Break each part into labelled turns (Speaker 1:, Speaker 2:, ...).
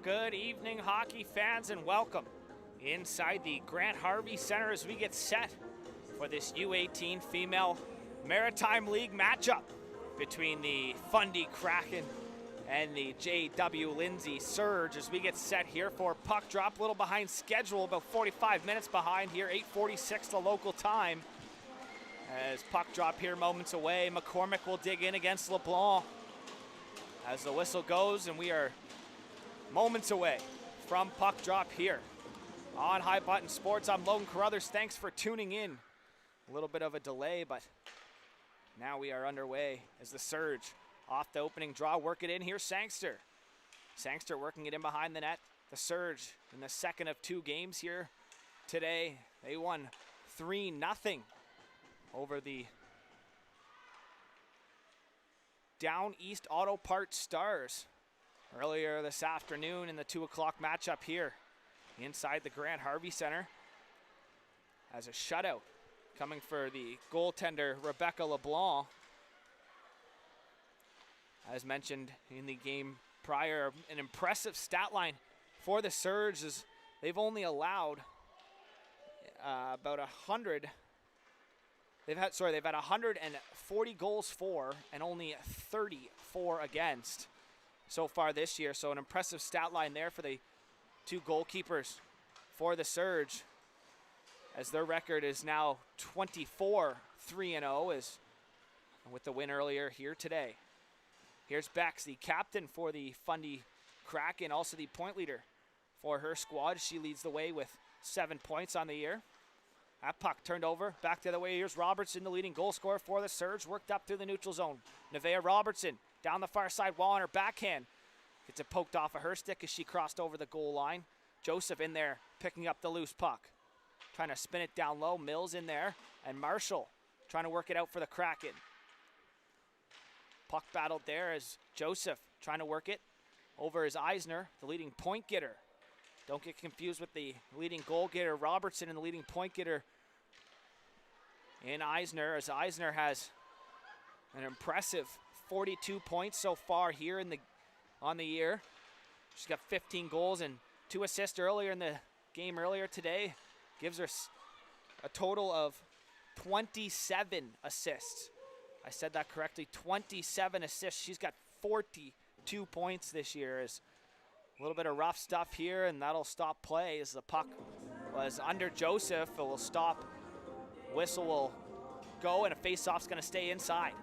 Speaker 1: Good evening, hockey fans, and welcome inside the Grant Harvey Center as we get set for this U18 Female Maritime League matchup between the Fundy Kraken and the JW Lindsay Surge as we get set here for puck drop. A little behind schedule, about 45 minutes behind here, 8:46 the local time. As puck drop here moments away, McCormick will dig in against LeBlanc as the whistle goes, and we are moments away from puck drop here on High Button Sports. I'm Logan Carruthers. Thanks for tuning in. A little bit of a delay, but now we are underway as the Surge off the opening draw. Work it in here, Sangster. Sangster working it in behind the net. The Surge in the second of two games here today. They won 3-0 over the Down East Auto Parts Stars earlier this afternoon in the 2 o'clock matchup here inside the Grant Harvey Center. As a shutout coming for the goaltender Rebecca LeBlanc. As mentioned in the game prior, an impressive stat line for the Surge as they've only allowed about 100. They've had 140 goals for and only 34 against so far this year. So an impressive stat line there for the two goalkeepers for the Surge, as their record is now 24-3-0 is with the win earlier here today. Here's Bex, the captain for the Fundy Kraken, also the point leader for her squad. She leads the way with 7 points on the year. That puck turned over, back the other way. Here's Robertson, the leading goal scorer for the Surge, worked up through the neutral zone. Nevaeh Robertson down the far side wall on her backhand. Gets it poked off of her stick as she crossed over the goal line. Joseph in there picking up the loose puck. Trying to spin it down low. Mills in there. And Marshall trying to work it out for the Kraken. Puck battled there as Joseph trying to work it over as Eisner, the leading point getter. Don't get confused with the leading goal getter Robertson and the leading point getter in Eisner, as Eisner has an impressive 42 points so far here on the year. She's got 15 goals and 2 assists earlier in the game earlier today. Gives her a total of 27 assists. I said that correctly, 27 assists. She's got 42 points this year. As a little bit of rough stuff here, and that'll stop play as the puck was under Joseph. It will stop. Whistle will go, and a face-off's going to stay inside.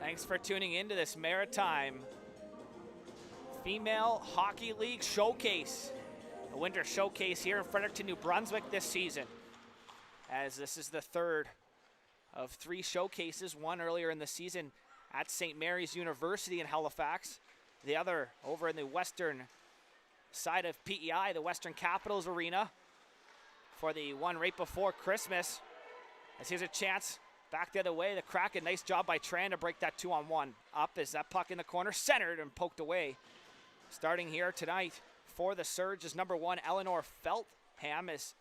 Speaker 1: Thanks for tuning into this Maritime Female Hockey League Showcase. The Winter Showcase here in Fredericton, New Brunswick this season, as this is the third of 3 showcases. One earlier in the season at St. Mary's University in Halifax. The other over in the western side of PEI, the Western Capitals Arena, for the one right before Christmas. As here's a chance back the other way. The Kraken, nice job by Tran to break that 2-on-1. Up is that puck in the corner, centered and poked away. Starting here tonight for the Surge is number 1, Eleanor Feltham, as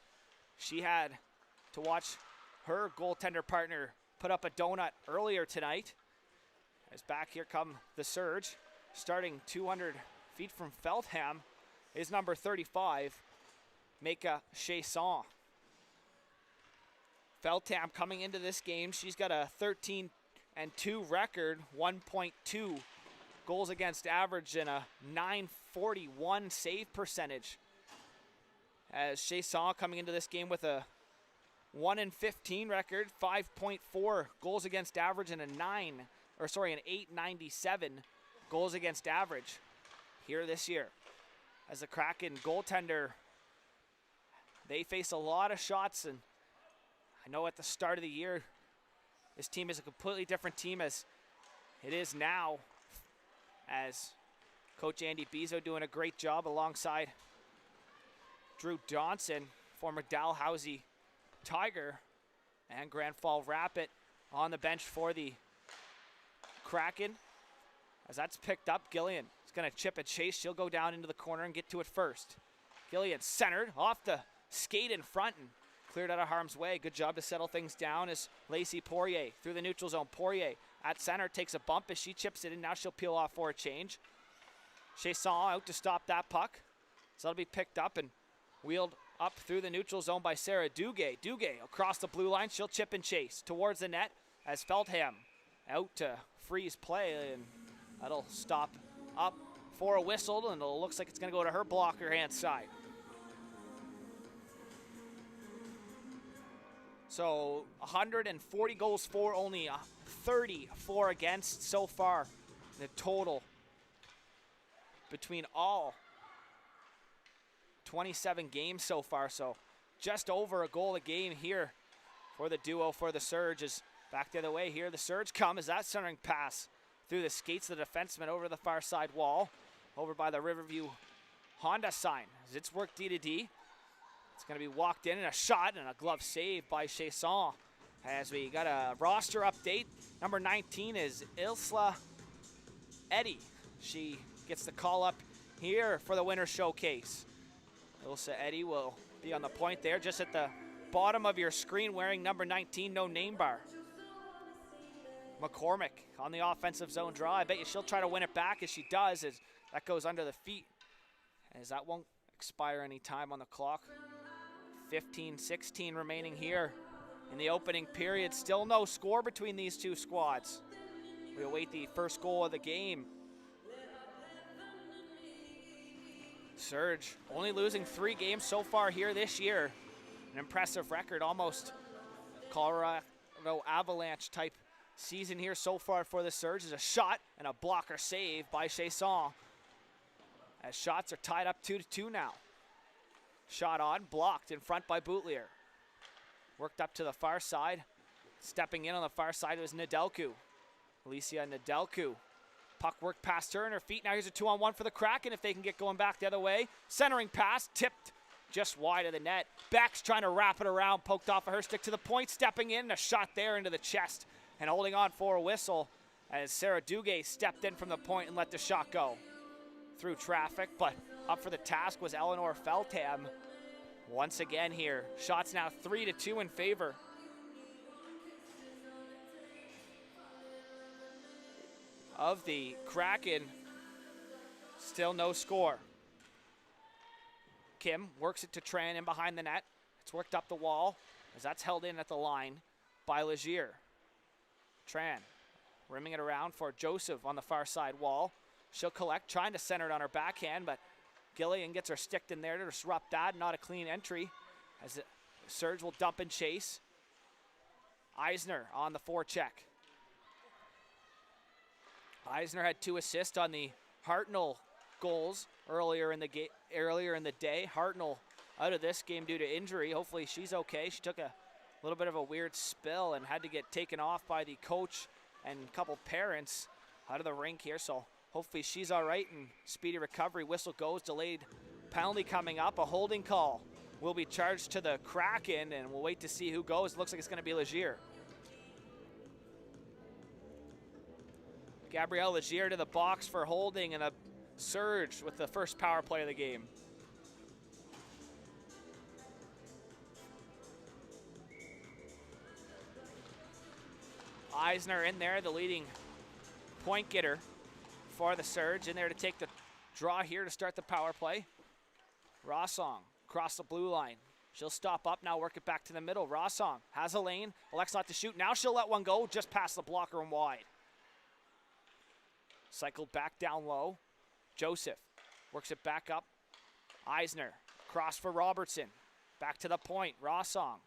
Speaker 1: she had to watch her goaltender partner put up a donut earlier tonight. As back here come the Surge. Starting 200 feet from Feltham is number 35, Mika Chasson. Feltham coming into this game, she's got a 13-2 record, 1.2 goals against average, and a .941 save percentage. As Chasson coming into this game with a 1-15 record, 5.4 goals against average, and an 897 goals against average here this year. As the Kraken goaltender, they face a lot of shots, and I know at the start of the year, this team is a completely different team as it is now, as Coach Andy Bezo doing a great job alongside Drew Johnson, former Dalhousie Tiger, and Grand Fall Rapid on the bench for the Kraken. As that's picked up, Gillian is going to chip and chase. She'll go down into the corner and get to it first. Gillian centered off the skate in front and cleared out of harm's way. Good job to settle things down as Lacey Poirier through the neutral zone. Poirier at center takes a bump as she chips it in. Now she'll peel off for a change. Chasson out to stop that puck. So that'll be picked up and wheeled up through the neutral zone by Sarah Duguay. Duguay across the blue line. She'll chip and chase towards the net as Feldham out to freeze play, and that'll stop up for a whistle, and it looks like it's going to go to her blocker hand side. So 140 goals for, only 34 against so far. The total between all 27 games so far, so just over a goal a game here for the duo for the Surge. Is back the other way here. The Surge come as that centering pass through the skates of the defenseman over the far side wall, over by the Riverview Honda sign. As it's worked D to D. It's going to be walked in and a shot and a glove save by Chasson. As we got a roster update, number 19 is Ilsla Eddy. She gets the call up here for the winter showcase. Ilsa Eddy will be on the point there, just at the bottom of your screen, wearing number 19, no name bar. McCormick on the offensive zone draw. I bet you she'll try to win it back. As she does, as that goes under the feet, as that won't expire any time on the clock. 15-16 remaining here in the opening period. Still no score between these two squads. We await the first goal of the game. Surge only losing 3 games so far here this year. An impressive record, almost Colorado Avalanche type season here so far for the Surge. Is a shot and a blocker save by Chasson, as shots are tied up 2-2 now. Shot on, blocked in front by Boutlier. Worked up to the far side. Stepping in on the far side was Nedelku. Alicia Nedelku. Puck worked past her and her feet. Now here's a 2-on-1 for the Kraken if they can get going back the other way. Centering pass, tipped just wide of the net. Beck's trying to wrap it around, poked off of her stick to the point, stepping in, a shot there into the chest and holding on for a whistle as Sarah Duguay stepped in from the point and let the shot go through traffic, but up for the task was Eleanor Feldham once again here. Shots now 3-2 in favor of the Kraken. Still no score. Kim works it to Tran in behind the net. It's worked up the wall as that's held in at the line by Legier. Tran rimming it around for Joseph on the far side wall. She'll collect, trying to center it on her backhand, but Gillian gets her sticked in there to disrupt that. Not a clean entry as the Surge will dump and chase. Eisner on the forecheck. Eisner had 2 assists on the Hartnell goals earlier in the day. Hartnell out of this game due to injury. Hopefully she's okay. She took a little bit of a weird spill and had to get taken off by the coach and a couple parents out of the rink here, so hopefully she's all right and speedy recovery. Whistle goes, delayed penalty coming up. A holding call will be charged to the Kraken, and we'll wait to see who goes. It looks like it's going to be Legier. Gabrielle Legier to the box for holding, and a Surge with the first power play of the game. Eisner in there, the leading point getter for the Surge, in there to take the draw here to start the power play. Rossong across the blue line. She'll stop up now, work it back to the middle. Rossong has a lane, elects not to shoot. Now she'll let one go just past the blocker and wide. Cycled back down low. Joseph works it back up. Eisner cross for Robertson. Back to the point. Rossong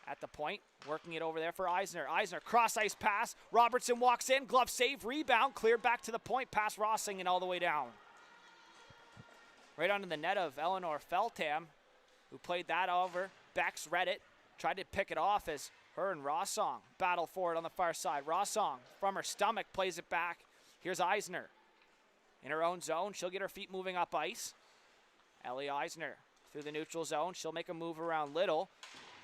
Speaker 1: at the point, working it over there for Eisner. Eisner, cross ice pass. Robertson walks in, glove save, rebound, cleared back to the point, past Rossing and all the way down. Right onto the net of Eleanor Feldham, who played that over. Beck's read it, tried to pick it off as her and Rossong battle for it on the far side. Rossong from her stomach plays it back. Here's Eisner in her own zone. She'll get her feet moving up ice. Ellie Eisner through the neutral zone. She'll make a move around Little.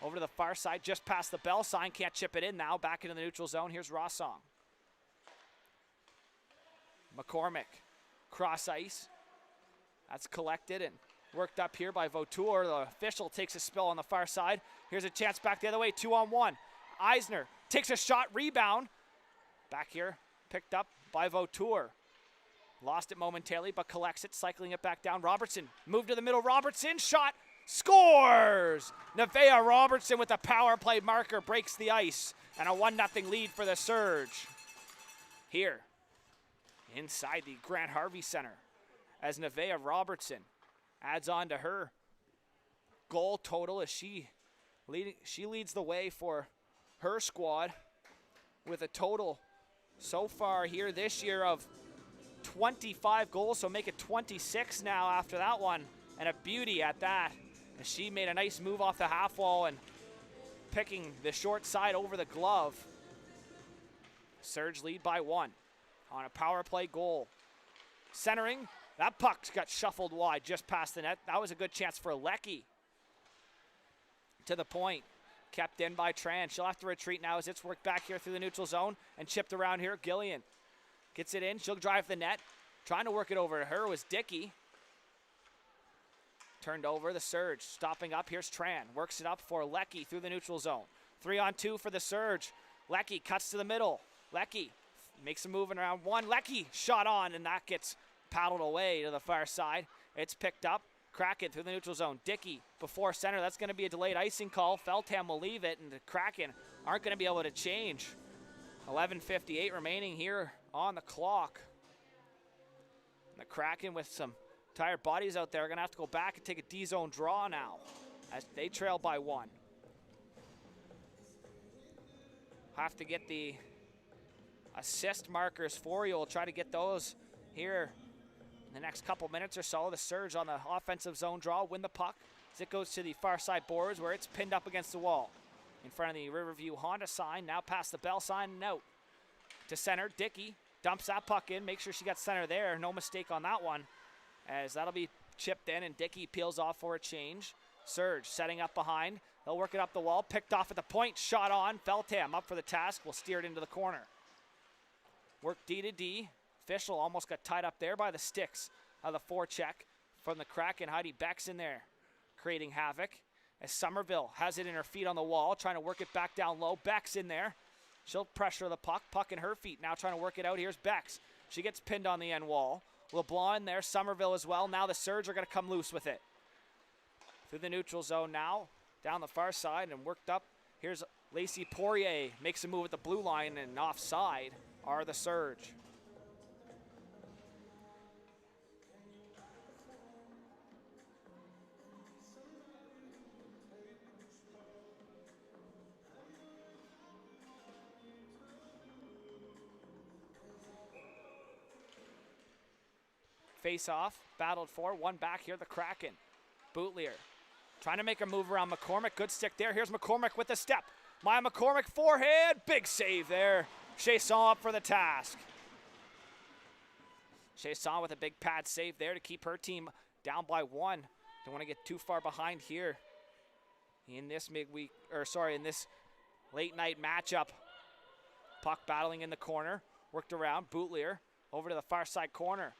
Speaker 1: Over to the far side, just past the bell sign. Can't chip it in now. Back into the neutral zone. Here's Rossong. McCormick, cross ice. That's collected and Worked up here by Vautour. The official takes a spill on the far side. Here's a chance back the other way, 2-on-1. Eisner takes a shot, rebound. Back here, picked up by Vautour. Lost it momentarily, but collects it, cycling it back down. Robertson, move to the middle. Robertson, shot, scores! Nevaeh Robertson with a power play marker breaks the ice, and a 1-0 lead for the Surge. Here, inside the Grant Harvey Center, as Nevaeh Robertson adds on to her goal total as she leads the way for her squad with a total so far here this year of 25 goals, so make it 26 now after that one, and a beauty at that. And she made a nice move off the half wall and picking the short side over the glove. Surge lead by 1 on a power play goal. Centering, that puck got shuffled wide just past the net. That was a good chance for Lecky. To the point, kept in by Tran. She'll have to retreat now as it's worked back here through the neutral zone and chipped around here. Gillian gets it in, she'll drive the net. Trying to work it over to her was Dickey. Turned over the Surge, stopping up. Here's Tran, works it up for Lecky through the neutral zone. 3-on-2 for the Surge. Lecky cuts to the middle. Lecky makes a move in around one. Lecky shot on, and that gets paddled away to the far side. It's picked up. Kraken through the neutral zone. Dickey before center. That's going to be a delayed icing call. Feltham will leave it, and the Kraken aren't going to be able to change. 11:58 remaining here on the clock. And the Kraken with some tired bodies out there are going to have to go back and take a D-zone draw now as they trail by 1. Have to get the assist markers for you. We'll try to get those here in the next couple minutes or so. The Surge on the offensive zone draw, win the puck as it goes to the far side boards where it's pinned up against the wall. In front of the Riverview Honda sign, now past the Bell sign and out. To center, Dickey dumps that puck in, make sure she got center there. No mistake on that one as that'll be chipped in and Dickey peels off for a change. Surge setting up behind. They'll work it up the wall, picked off at the point, shot on. Feltham up for the task, will steer it into the corner. Work D to D. Official almost got tied up there by the sticks of the forecheck from the Kraken. Heidi Beck's in there, creating havoc. As Somerville has it in her feet on the wall, trying to work it back down low. Beck's in there. She'll pressure the puck. Puck in her feet, now trying to work it out. Here's Beck's. She gets pinned on the end wall. LeBlanc in there, Somerville as well. Now the Surge are going to come loose with it. Through the neutral zone now, down the far side and worked up. Here's Lacey Poirier, makes a move at the blue line, and offside are the Surge. Face off, battled for, one back here, the Kraken. Bootlier trying to make a move around McCormick. Good stick there. Here's McCormick with the step. Maya McCormick forehand. Big save there. Chasson up for the task. Chasson with a big pad save there to keep her team down by 1. Don't want to get too far behind here in this in this late night matchup. Puck battling in the corner. Worked around. Bootlier over to the far side corner.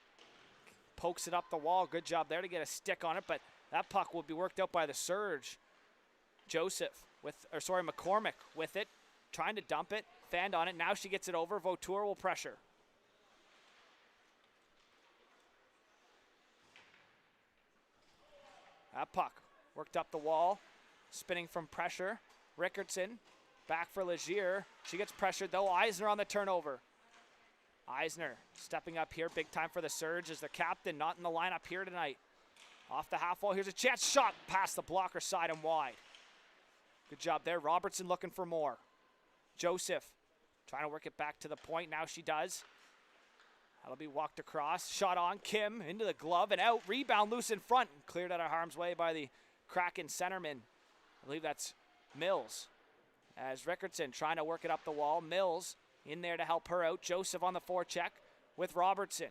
Speaker 1: Pokes it up the wall. Good job there to get a stick on it, but that puck will be worked out by the Surge. McCormick with it, trying to dump it, fanned on it. Now she gets it over. Vautour will pressure. That puck worked up the wall, spinning from pressure. Rickardson back for Legier. She gets pressured though. Eisner on the turnover. Eisner stepping up here, big time for the Surge as the captain, not in the lineup here tonight. Off the half wall, here's a chance, shot past the blocker side and wide. Good job there, Robertson looking for more. Joseph trying to work it back to the point, now she does. That'll be walked across, shot on, Kim into the glove and out, rebound loose in front, cleared out of harm's way by the Kraken centerman. I believe that's Mills. As Rickardson trying to work it up the wall, Mills in there to help her out. Joseph on the forecheck with Robertson.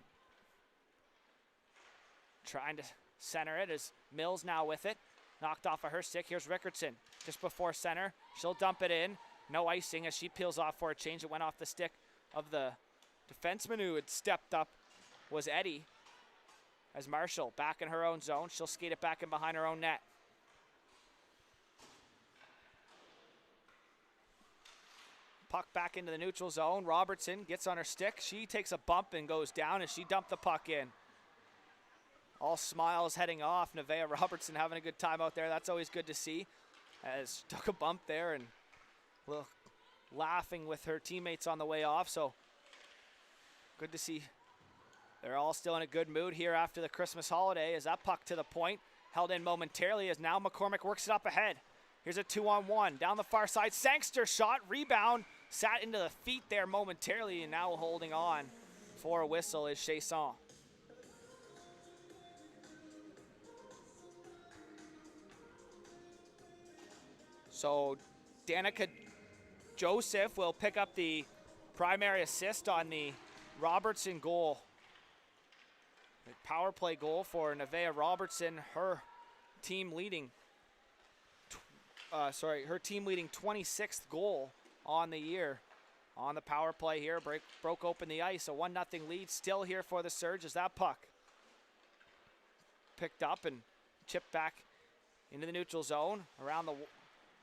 Speaker 1: Trying to center it as Mills now with it. Knocked off of her stick. Here's Rickardson just before center. She'll dump it in. No icing as she peels off for a change. It went off the stick of the defenseman who had stepped up was Eddie. as Marshall back in her own zone. She'll skate it back in behind her own net. Puck back into the neutral zone. Robertson gets on her stick. She takes a bump and goes down as she dumped the puck in. All smiles heading off. Nevaeh Robertson having a good time out there. That's always good to see. As took a bump there and a little laughing with her teammates on the way off. So good to see. They're all still in a good mood here after the Christmas holiday as that puck to the point. Held in momentarily as now McCormick works it up ahead. Here's a 2-on-1 down the far side. Sangster shot, rebound, sat into the feet there momentarily, and now holding on for a whistle is Chasson. So Danica Joseph will pick up the primary assist on the Robertson goal. The power play goal for Nevaeh Robertson, her team leading 26th goal on the year on the power play here. Broke open the ice. A 1-0 lead still here for the Surge as that puck picked up and chipped back into the neutral zone around the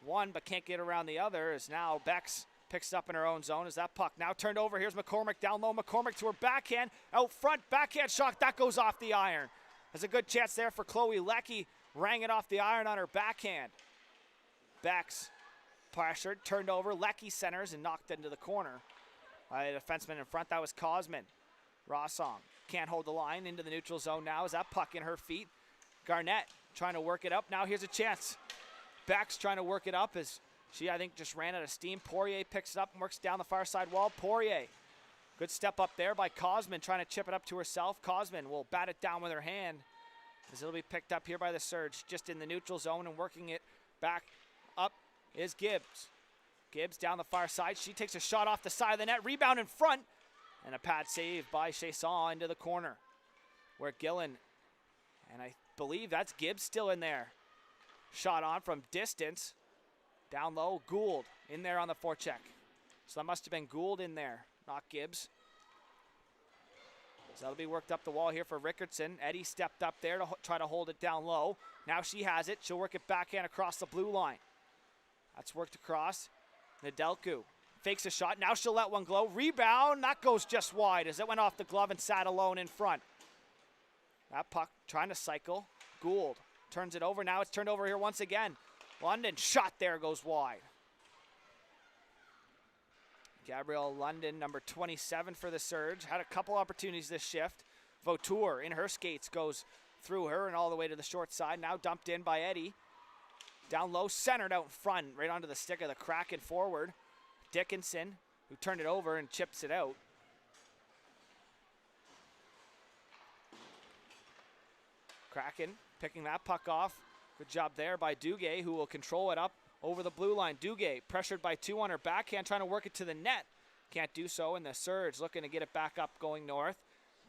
Speaker 1: one, but can't get around the other as now Bex picks it up in her own zone as that puck now turned over. Here's McCormick down low. McCormick to her backhand. Out front, backhand shot. That goes off the iron. There's a good chance there for Chloe Leckie. Rang it off the iron on her backhand. Bex pressured, turned over. Leckie centers and knocked into the corner. By the defenseman in front, that was Cosman. Rossong can't hold the line into the neutral zone now as that puck in her feet. Garnett trying to work it up. Now here's a chance. Bex trying to work it up as she, I think, just ran out of steam. Poirier picks it up and works down the far side wall. Poirier, good step up there by Cosman, trying to chip it up to herself. Cosman will bat it down with her hand as it'll be picked up here by the Surge. Just in the neutral zone and working it back up is Gibbs. Gibbs down the far side. She takes a shot off the side of the net. Rebound in front. And a pad save by Chasson into the corner. Where Gillen, and I believe that's Gibbs still in there. Shot on from distance. Down low, Gould in there on the forecheck. So that must have been Gould in there, not Gibbs. So that'll be worked up the wall here for Rickardson. Eddie stepped up there to try to hold it down low. Now she has it. She'll work it backhand across the blue line. That's worked across. Nedelku fakes a shot. Now she'll let one go. Rebound. That goes just wide as it went off the glove and sat alone in front. That puck trying to cycle. Gould turns it over. Now it's turned over here once again. London shot there goes wide. Gabrielle London, number 27 for the Surge, had a couple opportunities this shift. Vautour in her skates goes through her and all the way to the short side. Now dumped in by Eddie. Down low, centered out in front, right onto the stick of the Kraken forward. Dickinson, who turned it over and chips it out. Kraken picking that puck off. Good job there by Duguay, who will control it up over the blue line. Duguay pressured by two on her backhand, trying to work it to the net. Can't do so, and the Surge looking to get it back up going north.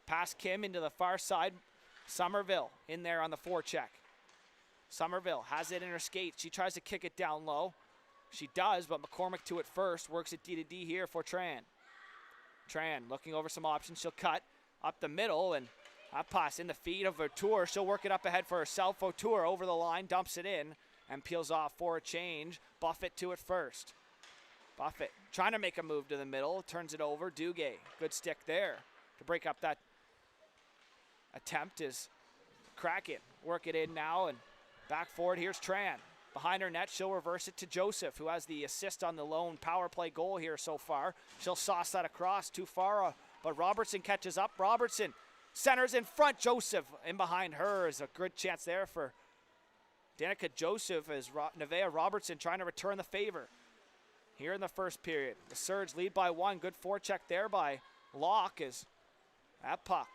Speaker 1: Past Kim into the far side. Somerville in there on the forecheck. Somerville has it in her skate. She tries to kick it down low. She does, but McCormick to it first. Works it D to D here for Tran. Tran looking over some options. She'll cut up the middle, and that pass in the feet of Vautour. She'll work it up ahead for herself. Vautour over the line, dumps it in, and peels off for a change. Buffett to it first. Buffett trying to make a move to the middle. Turns it over. Duguay, good stick there to break up that attempt is Kraken. Work it in now and back forward. Here's Tran. Behind her net, she'll reverse it to Joseph, who has the assist on the lone power play goal here so far. She'll sauce that across too far, but Robertson catches up. Robertson centers in front. Joseph in behind her is a good chance there for Danica Joseph as Nevaeh Robertson trying to return the favor here in the first period. The Surge lead by one. Good forecheck there by Locke as that puck.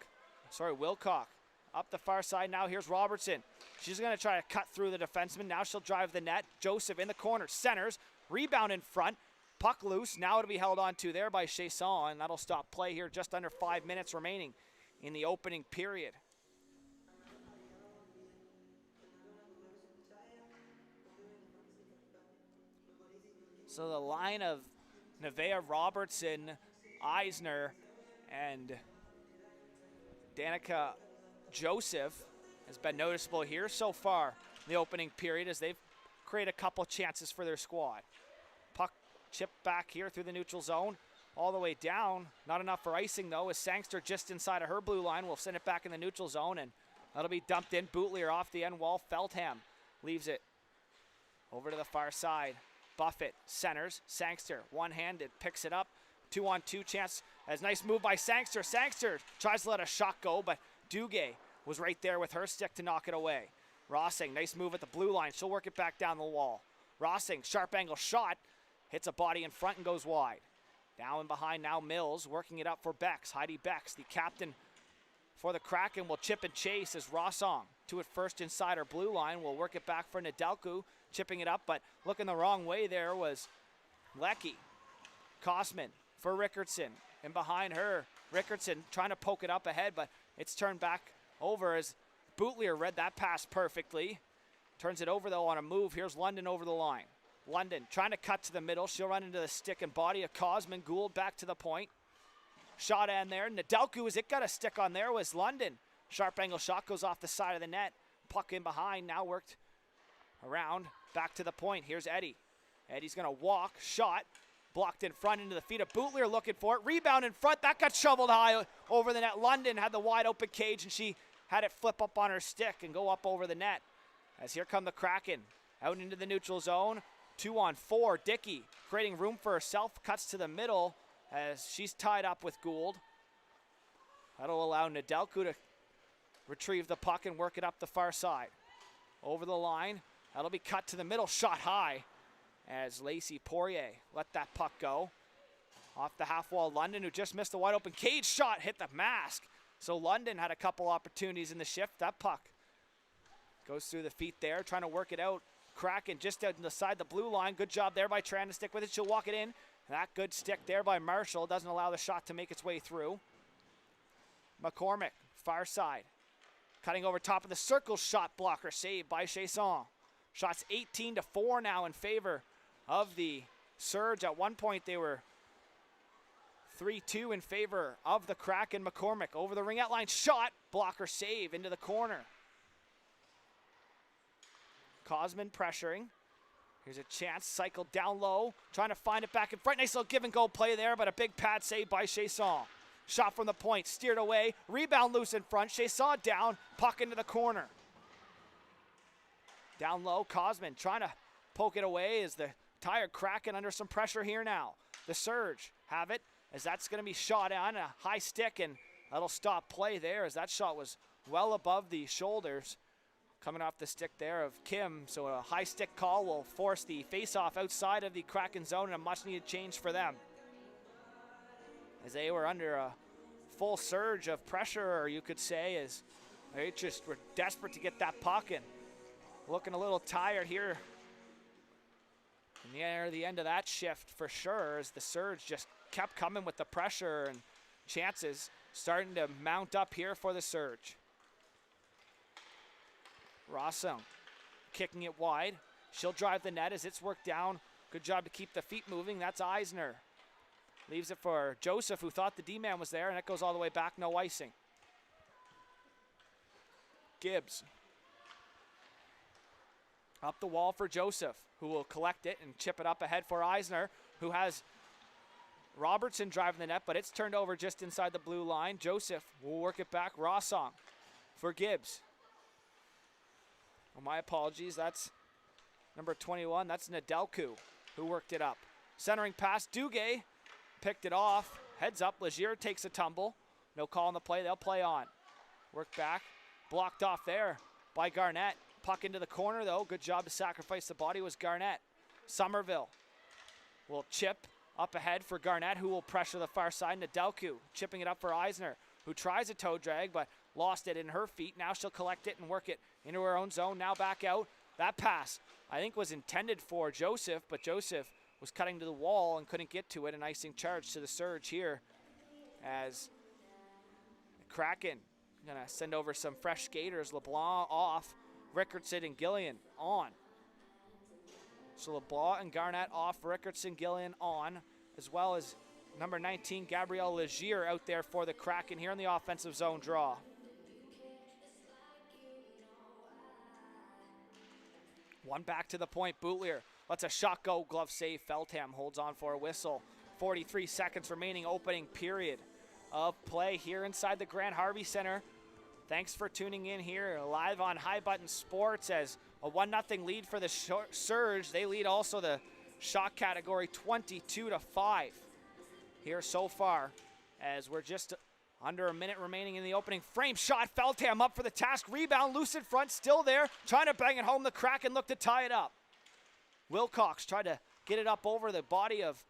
Speaker 1: Wilcock up the far side. Now here's Robertson. She's going to try to cut through the defenseman. Now she'll drive the net. Joseph in the corner. Centers. Rebound in front. Puck loose. Now it'll be held on to there by Chasson, and that'll stop play here. Just under 5 minutes remaining in the opening period. So the line of Nevaeh Robertson, Eisner, and Danica Joseph has been noticeable here so far in the opening period as they've created a couple chances for their squad. Puck chipped back here through the neutral zone, all the way down. Not enough for icing though, as Sangster just inside of her blue line will send it back in the neutral zone, and that'll be dumped in. Bootlier off the end wall. Feldham leaves it over to the far side. Buffett centers. Sangster one-handed picks it up. 2-on-2 chance. As nice move by Sangster. Sangster tries to let a shot go, but Duguay was right there with her stick to knock it away. Rossing, nice move at the blue line. She'll work it back down the wall. Rossing, sharp angle shot. Hits a body in front and goes wide. Down and behind now Mills, working it up for Bex. Heidi Bex, the captain for the Kraken, will chip and chase as Rossong to it first inside her blue line. Will work it back for Nedelku, chipping it up, but looking the wrong way there was Lecky. Kosman for Rickardson, and behind her, Rickardson trying to poke it up ahead, but it's turned back over as Bootlier read that pass perfectly. Turns it over though on a move. Here's London over the line. London trying to cut to the middle. She'll run into the stick and body of Kosman. Gould back to the point. Shot in there. Nedelku, as it got a stick on there, was London. Sharp angle shot goes off the side of the net. Puck in behind, now worked around. Back to the point. Here's Eddie. Eddie's going to walk. Shot. Blocked in front into the feet of Bootlier looking for it. Rebound in front. That got shoveled high over the net. London had the wide open cage, and she had it flip up on her stick and go up over the net. As here come the Kraken. Out into the neutral zone. 2-on-4. Dickey creating room for herself. Cuts to the middle as she's tied up with Gould. That'll allow Nedelku to retrieve the puck and work it up the far side. Over the line. That'll be cut to the middle. Shot high as Lacey Poirier let that puck go. Off the half wall, London, who just missed the wide open cage shot, hit the mask. So London had a couple opportunities in the shift. That puck goes through the feet there, trying to work it out. Kraken just out inside the blue line. Good job there by trying to stick with it. She'll walk it in. That good stick there by Marshall doesn't allow the shot to make its way through. McCormick, far side. Cutting over top of the circle, shot blocker saved by Chasson. Shots 18-4 now in favor of the Surge. At one point they were 3-2 in favor of the Kraken. McCormick over the ring out line, shot, blocker save into the corner. Kosman pressuring. Here's a chance, cycled down low, trying to find it back in front. Nice little give and go play there, but a big pad save by Chasson. Shot from the point, steered away, rebound loose in front. Chasson down, puck into the corner. Down low, Kosman trying to poke it away as the tired Kraken under some pressure here now. The Surge have it as that's going to be shot on a high stick, and that'll stop play there as that shot was well above the shoulders coming off the stick there of Kim. So a high stick call will force the face-off outside of the Kraken zone, and a much-needed change for them as they were under a full surge of pressure, or you could say, as they just were desperate to get that puck and looking a little tired here near the end of that shift for sure, as the Surge just kept coming with the pressure and chances starting to mount up here for the Surge. Rossum kicking it wide. She'll drive the net as it's worked down. Good job to keep the feet moving. That's Eisner. Leaves it for Joseph, who thought the D-man was there, and it goes all the way back, no icing. Gibbs. Up the wall for Joseph, who will collect it and chip it up ahead for Eisner, who has Robertson driving the net, but it's turned over just inside the blue line. Joseph will work it back. Rossong for Gibbs. Oh, my apologies. That's number 21. That's Nedelku who worked it up. Centering pass. Duguay picked it off. Heads up. Legier takes a tumble. No call on the play. They'll play on. Work back. Blocked off there by Garnett. Puck into the corner, though. Good job to sacrifice the body was Garnett. Somerville will chip up ahead for Garnett, who will pressure the far side. Nedelku chipping it up for Eisner, who tries a toe drag, but lost it in her feet. Now she'll collect it and work it into her own zone. Now back out. That pass, I think, was intended for Joseph, but Joseph was cutting to the wall and couldn't get to it. An icing charge to the Surge here as Kraken gonna send over some fresh skaters. LeBlanc off. Rickardson and Gillian on. So LeBlanc and Garnett off, Rickardson, Gillian on, as well as number 19, Gabrielle Legier out there for the Kraken here in the offensive zone draw. One back to the point. Boutlier lets a shot go. Glove save. Feltham holds on for a whistle. 43 seconds remaining, opening period of play here inside the Grant Harvey Center. Thanks for tuning in here live on High Button Sports as a 1-0 lead for the Surge. They lead also the shot category 22-5 here so far, as we're just under a minute remaining in the opening frame. Shot, Feltham up for the task. Rebound, loose in front, still there. Trying to bang it home. The Kraken look to tie it up. Wilcox tried to get it up over the body of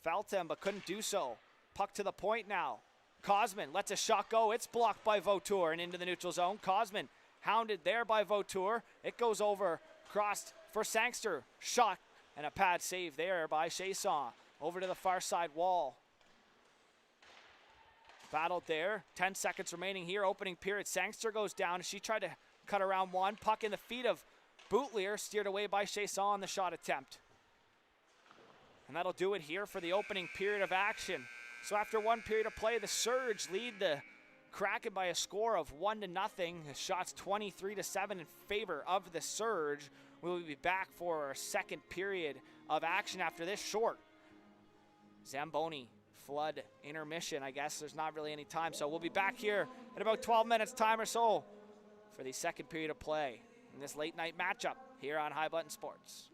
Speaker 1: Feltham, but couldn't do so. Puck to the point now. Cosman lets a shot go. It's blocked by Vautour and into the neutral zone. Cosman hounded there by Vautour. It goes over, crossed for Sangster. Shot and a pad save there by Chasson. Over to the far side wall. Battled there. 10 seconds remaining here. Opening period. Sangster goes down. She tried to cut around one. Puck in the feet of Boutlier. Steered away by Chasson on the shot attempt. And that'll do it here for the opening period of action. So after one period of play, the Surge lead the Kraken by a score of 1-0. The shots 23-7 in favor of the Surge. We will be back for our second period of action after this short Zamboni flood intermission. I guess there's not really any time, so we'll be back here in about 12 minutes time or so for the second period of play in this late night matchup here on High Button Sports.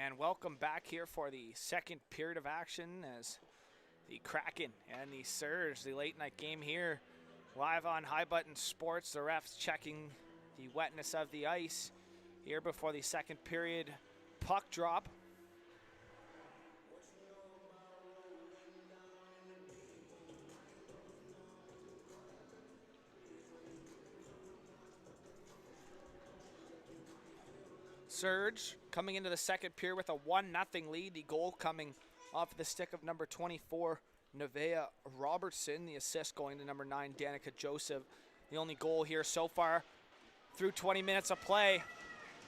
Speaker 1: And welcome back here for the second period of action as the Kraken and the Surge, the late night game here, live on High Button Sports. The refs checking the wetness of the ice here before the second period puck drop. Surge coming into the second period with a 1-0 lead. The goal coming off the stick of number 24, Nevaeh Robertson. The assist going to number 9, Danica Joseph. The only goal here so far through 20 minutes of play.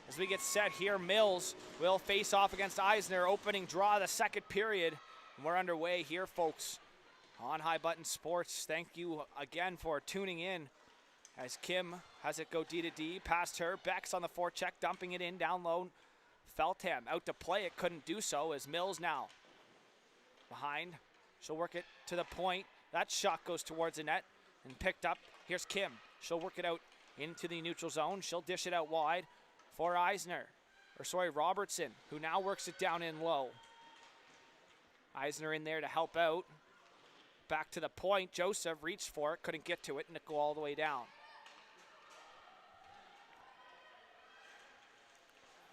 Speaker 1: As we get set here, Mills will face off against Eisner. Opening draw of the second period. And we're underway here, folks, on High Button Sports. Thank you again for tuning in. As Kim has it go D to D, past her. Beck's on the forecheck, dumping it in down low. Feltham out to play it, couldn't do so as Mills now behind. She'll work it to the point. That shot goes towards the net and picked up. Here's Kim. She'll work it out into the neutral zone. She'll dish it out wide for Robertson, who now works it down in low. Eisner in there to help out. Back to the point. Joseph reached for it, couldn't get to it, and it go all the way down.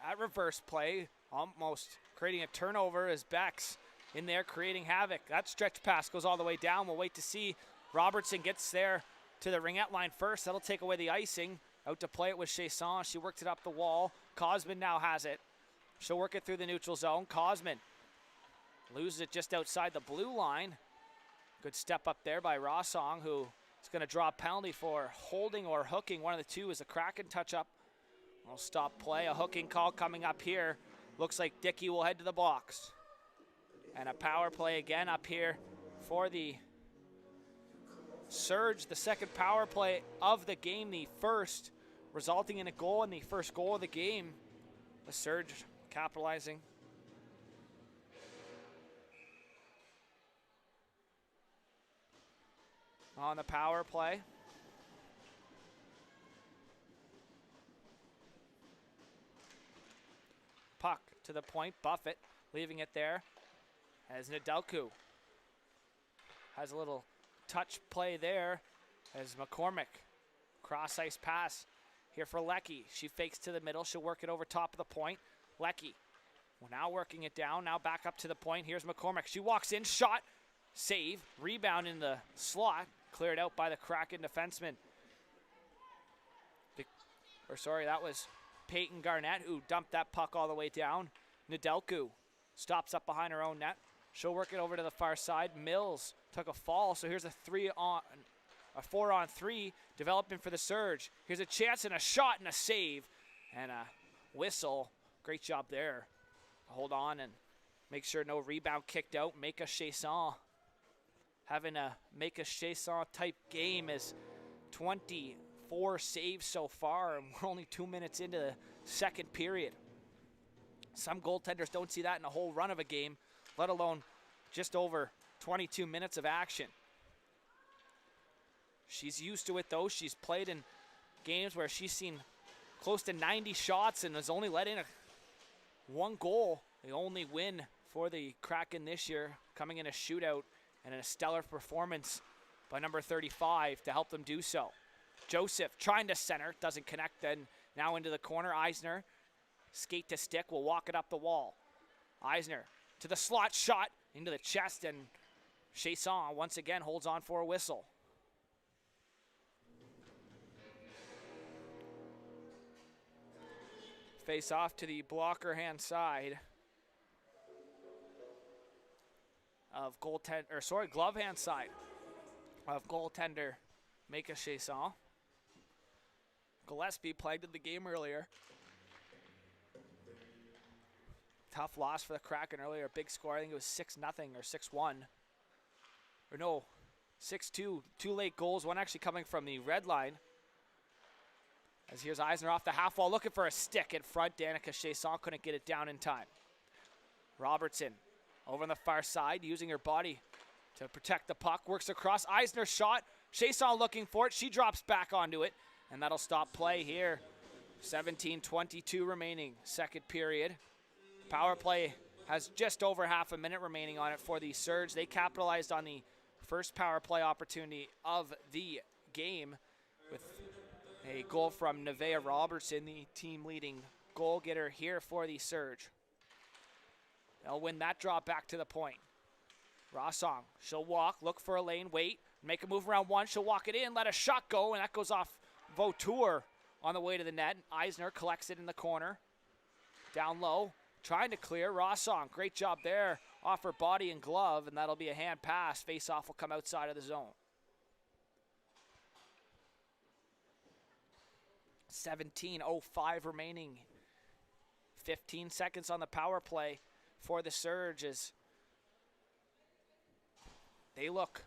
Speaker 1: That reverse play almost creating a turnover as Beck's in there creating havoc. That stretch pass goes all the way down. We'll wait to see. Robertson gets there to the ringette line first. That'll take away the icing. Out to play it with Chasson. She worked it up the wall. Cosman now has it. She'll work it through the neutral zone. Cosman loses it just outside the blue line. Good step up there by Rossong, who is going to draw a penalty for holding or hooking. One of the two is a Kraken touch-up. We'll stop play. A hooking call coming up here. Looks like Dickey will head to the box. And a power play again up here for the Surge. The second power play of the game, the first, resulting in a goal and the first goal of the game. The Surge capitalizing. On the power play. Puck to the point, Buffett leaving it there as Nedelku has a little touch play there as McCormick. Cross ice pass here for Leckie. She fakes to the middle. She'll work it over top of the point. Leckie, well, now working it down. Now back up to the point. Here's McCormick. She walks in, shot, save, rebound in the slot. Cleared out by the Kraken defenseman. That was Peyton Garnett who dumped that puck all the way down. Nedelku stops up behind her own net. She'll work it over to the far side. Mills took a fall, so here's a 4-on-3 developing for the Surge. Here's a chance and a shot and a save and a whistle. Great job there. Hold on and make sure no rebound kicked out. Make a Chasson having a make a Chasson type game is 24 saves so far, and we're only 2 minutes into the second period. Some goaltenders don't see that in a whole run of a game, let alone just over 22 minutes of action. She's used to it though. She's played in games where she's seen close to 90 shots and has only let in one goal. The only win for the Kraken this year, coming in a shootout and in a stellar performance by number 35 to help them do so. Joseph trying to center, doesn't connect, then now into the corner. Eisner, skate to stick, will walk it up the wall. Eisner to the slot, shot into the chest, and Chasson once again holds on for a whistle. Face off to the blocker hand side of glove hand side of goaltender Mika Chasson. Gillespie plagued in the game earlier. Tough loss for the Kraken earlier. Big score. I think it was 6-0 or 6-1. Or no, 6-2. Two late goals. One actually coming from the red line. As here's Eisner off the half wall looking for a stick in front. Danica Chasson couldn't get it down in time. Robertson over on the far side, using her body to protect the puck. Works across. Eisner shot. Chasson looking for it. She drops back onto it. And that'll stop play here. 17:22 remaining. Second period. Power play has just over half a minute remaining on it for the Surge. They capitalized on the first power play opportunity of the game with a goal from Nevaeh Robertson, the team leading goal getter here for the Surge. They'll win that draw back to the point. Rossong, she'll walk, look for a lane, wait, make a move around one. She'll walk it in, let a shot go, and that goes off Vautour on the way to the net. Eisner collects it in the corner. Down low, trying to clear. Rossong, great job there. Off her body and glove, and that'll be a hand pass. Face-off will come outside of the zone. 17:05 remaining. 15 seconds on the power play for the Surge as they look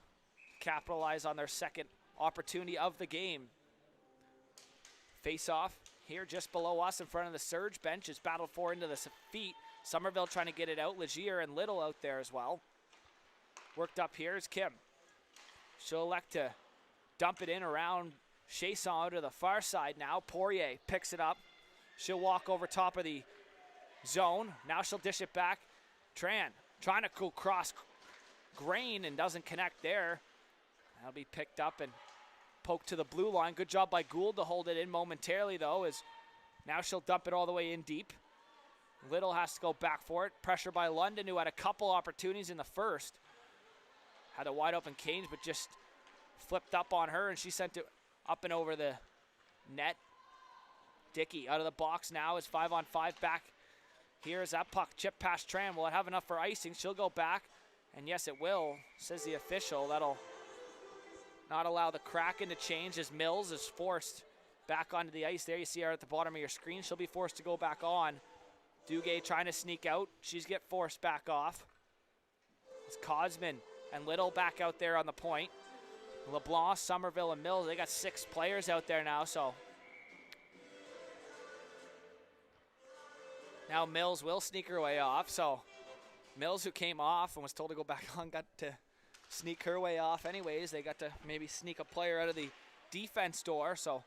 Speaker 1: capitalize on their second opportunity of the game. Face-off here just below us in front of the Surge bench is battled for into the feet. Somerville trying to get it out. Legier and Little out there as well. Worked up here is Kim. She'll elect to dump it in around Chasson to the far side now. Poirier picks it up. She'll walk over top of the zone. Now she'll dish it back. Tran trying to go cross Grain and doesn't connect there. That'll be picked up and poked to the blue line. Good job by Gould to hold it in momentarily though, as now she'll dump it all the way in deep. Little has to go back for it. Pressure by London, who had a couple opportunities in the first. Had a wide open cage, but just flipped up on her, and she sent it up and over the net. Dickey out of the box now is 5-on-5 back. Here is that puck. Chip past Tran. Will it have enough for icing? She'll go back. And yes, it will, says the official. That'll not allow the Kraken to change as Mills is forced back onto the ice. There you see her at the bottom of your screen. She'll be forced to go back on. Duguay trying to sneak out. She's get forced back off. It's Cosman and Little back out there on the point. LeBlanc, Somerville, and Mills, they got 6 players out there now, so. Now Mills will sneak her way off, so Mills, who came off and was told to go back on, got to sneak her way off anyways. They got to maybe sneak a player out of the defense door, so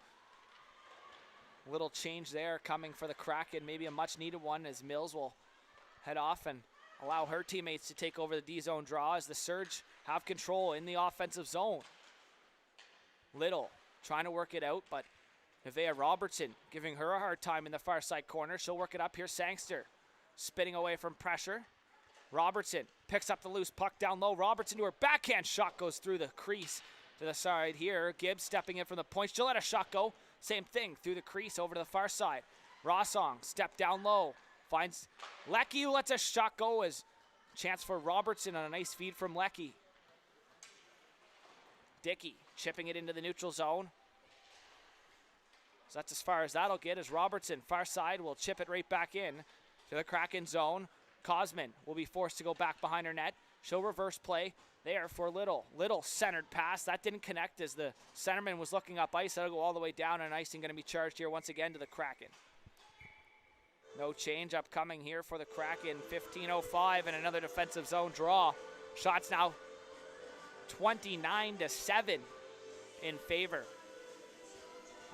Speaker 1: little change there coming for the Kraken, maybe a much needed one as Mills will head off and allow her teammates to take over the D-zone draw as the Surge have control in the offensive zone. Little trying to work it out, but Nevaeh Robertson giving her a hard time in the far side corner. She'll work it up here. Sangster spinning away from pressure. Robertson picks up the loose puck down low. Robertson to her backhand shot goes through the crease to the side here. Gibbs stepping in from the point. She'll let a shot go. Same thing through the crease over to the far side. Rossong step down low. Finds Leckie, who lets a shot go as chance for Robertson on a nice feed from Leckie. Dickey chipping it into the neutral zone. So that's as far as that'll get as Robertson, far side, will chip it right back in to the Kraken zone. Cosman will be forced to go back behind her net. She'll reverse play there for Little. Little centered pass. That didn't connect as the centerman was looking up ice. That'll go all the way down, and icing going to be charged here once again to the Kraken. No change upcoming here for the Kraken. 15:05 and another defensive zone draw. Shots now 29-7 in favor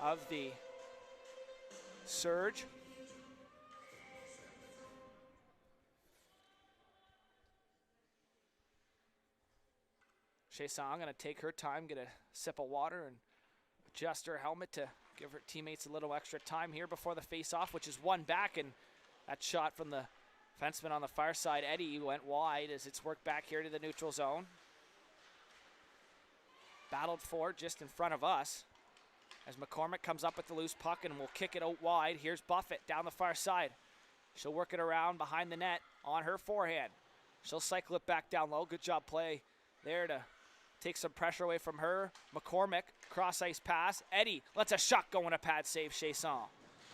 Speaker 1: of the Surge. Chasson going to take her time, get a sip of water, and adjust her helmet to give her teammates a little extra time here before the face-off, which is one back, and that shot from the defenseman on the far side, Eddie, went wide as it's worked back here to the neutral zone. Battled for just in front of us as McCormick comes up with the loose puck and will kick it out wide. Here's Buffett down the far side. She'll work it around behind the net on her forehand. She'll cycle it back down low. Good job play there to take some pressure away from her. McCormick, cross-ice pass. Eddie lets a shot go and a pad save, Chasson.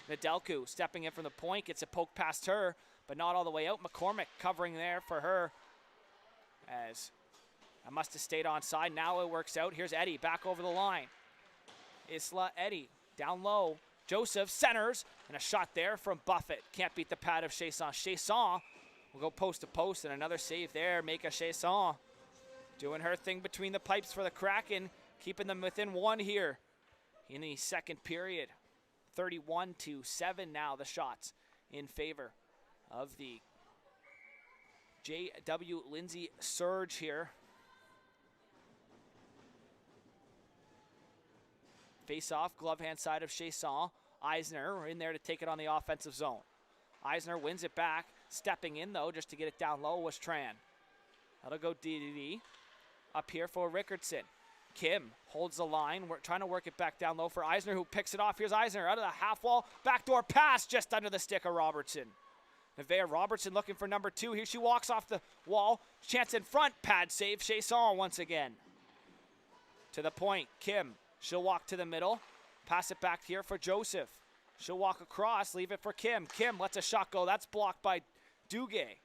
Speaker 1: Nedelku stepping in from the point, gets a poke past her, but not all the way out. McCormick covering there for her as I must have stayed onside. Now it works out. Here's Eddie back over the line. Isla, Eddie down low. Joseph centers, and a shot there from Buffett. Can't beat the pad of Chasson. Chasson will go post to post, and another save there. Mika Chasson doing her thing between the pipes for the Kraken, keeping them within one here in the second period. 31-7 now, the shots in favor of the J.W. Lindsay surge here. Face off, glove hand side of Chasson. Eisner in there to take it on the offensive zone. Eisner wins it back. Stepping in, though, just to get it down low was Tran. That'll go DDD. Up here for Rickardson. Kim holds the line. We're trying to work it back down low for Eisner, who picks it off. Here's Eisner out of the half wall. Backdoor pass just under the stick of Robertson. Nevaeh Robertson looking for number 2. Here she walks off the wall. Chance in front. Pad save. Chasson once again. To the point. Kim. She'll walk to the middle. Pass it back here for Joseph. She'll walk across. Leave it for Kim. Kim lets a shot go. That's blocked by Duguay.